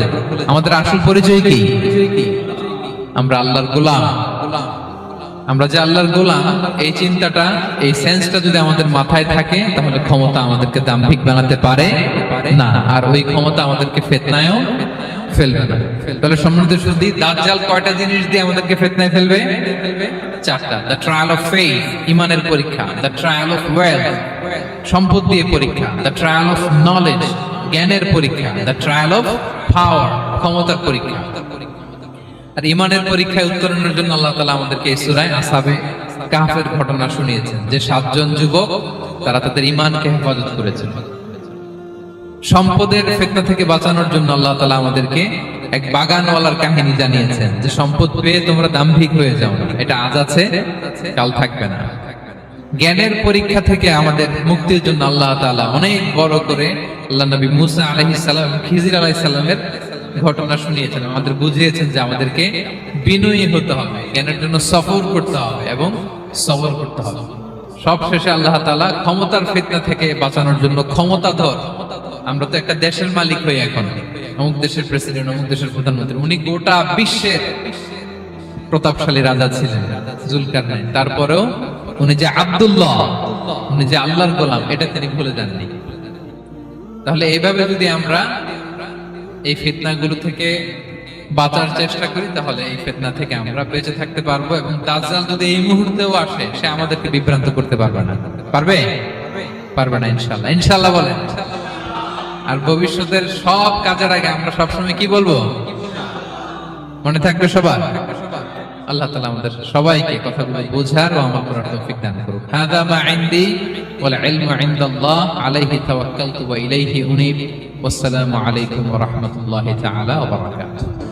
আমাদের আসল পরিচয় কি? আমরা আল্লাহর গোলাম। আমরা যে আল্লাহর গোলাম, এই চিন্তাটা, এই সেন্সটা যদি আমাদের মাথায় থাকে, তাহলে ক্ষমতা আমাদেরকে দাম্ভিক বানাতে পারে না, আর ওই ক্ষমতা আমাদেরকে ফিতনায়ও ফেলবে না। তাহলে সম্মানিত সুধী, দাজ্জাল কয়টা জিনিস দিয়ে আমাদেরকে ফিতনায় ফেলবে? চারটা। দ্য ট্রায়াল অফ ফেইথ, ঈমানের পরীক্ষা। দ্য ট্রায়াল অফ ওয়েলথ, সম্পদ দিয়ে পরীক্ষা। দ্য ট্রায়াল অফ নলেজ, জ্ঞানের পরীক্ষা। দ্য ট্রায়াল অফ পাওয়ার, ক্ষমতার পরীক্ষা। আর ঈমানের পরীক্ষায় উত্তরণের জন্য আল্লাহ তাআলা আমাদেরকে এই সূরায় আসহাবে কাহফের ঘটনা শুনিয়েছেন, যে 7 জন যুবক তারা তাদের ঈমানকে হেফাজত করেছেন। সম্পদের ফিতনা থেকে বাঁচানোর জন্য আল্লাহ তাআলা আমাদেরকে এক বাগানওয়ালার কাহিনী জানিয়েছেন, যে সম্পদ পেয়ে তোমরা দাম্ভিক হয়ে যাও না, এটা আজ আছে কাল থাকবে না। জ্ঞানের পরীক্ষা থেকে আমাদের মুক্তির জন্য আল্লাহ তাআলা অনেক বড় করে আল্লাহ নবী মুসা আলাইহিস সালাম, খিজির আলাইহিস সালামের ঘটনা শুনিয়েছেন, আমাদের বুঝিয়েছেন যে আমাদেরকে বিনয়ী হতে হবে, জ্ঞানের জন্য সফর করতে হবে এবং সবর করতে হবে। সব শেষে আল্লাহ তাআলা ক্ষমতার ফিতনা থেকে বাঁচানোর জন্য ক্ষমতাধর, আমরা তো একটা দেশের মালিক হই এখন, অমুক দেশের প্রেসিডেন্ট, অমুক দেশের প্রধানমন্ত্রী, উনি গোটা বিশ্বের প্রতাপশালী রাজা ছিলেন জুলকারনাইন, তারপরেও উনি যে আব্দুল্লাহ, উনি যে আল্লাহর গোলাম, এটা তিনি ভুলে যাননি। তাহলে এইভাবে যদি আমরা এই ফিতনাগুলো থেকে বাঁচার চেষ্টা করি, তাহলে এই ফিতনা থেকে আমরা বেঁচে থাকতে পারবো, এবং দাজ্জাল যদি এই মুহূর্তেও আসে, সে আমাদেরকে বিভ্রান্ত করতে পারবে না। পারবে? পারবে না ইনশাআল্লাহ। ইনশাআল্লাহ বলেন। আর ভবিষ্যতের সব কাজের আগে আমরা সবসময় কি বলবো? মনে থাকবে সবার? আল্লাহ তাআলা আমাদের সবাইকে কথাগুলো বোঝার ও আমল করার তৌফিক দান করুন। হাযা মা ইনদি ওয়াল ইলমু ইনদাল্লাহ আলাইহি তাওয়াক্কালতু ওয়া ইলাইহি উনীব। ওয়াসসালামু আলাইকুম ওয়া রাহমাতুল্লাহি তাআলা ওয়া বারাকাতুহু।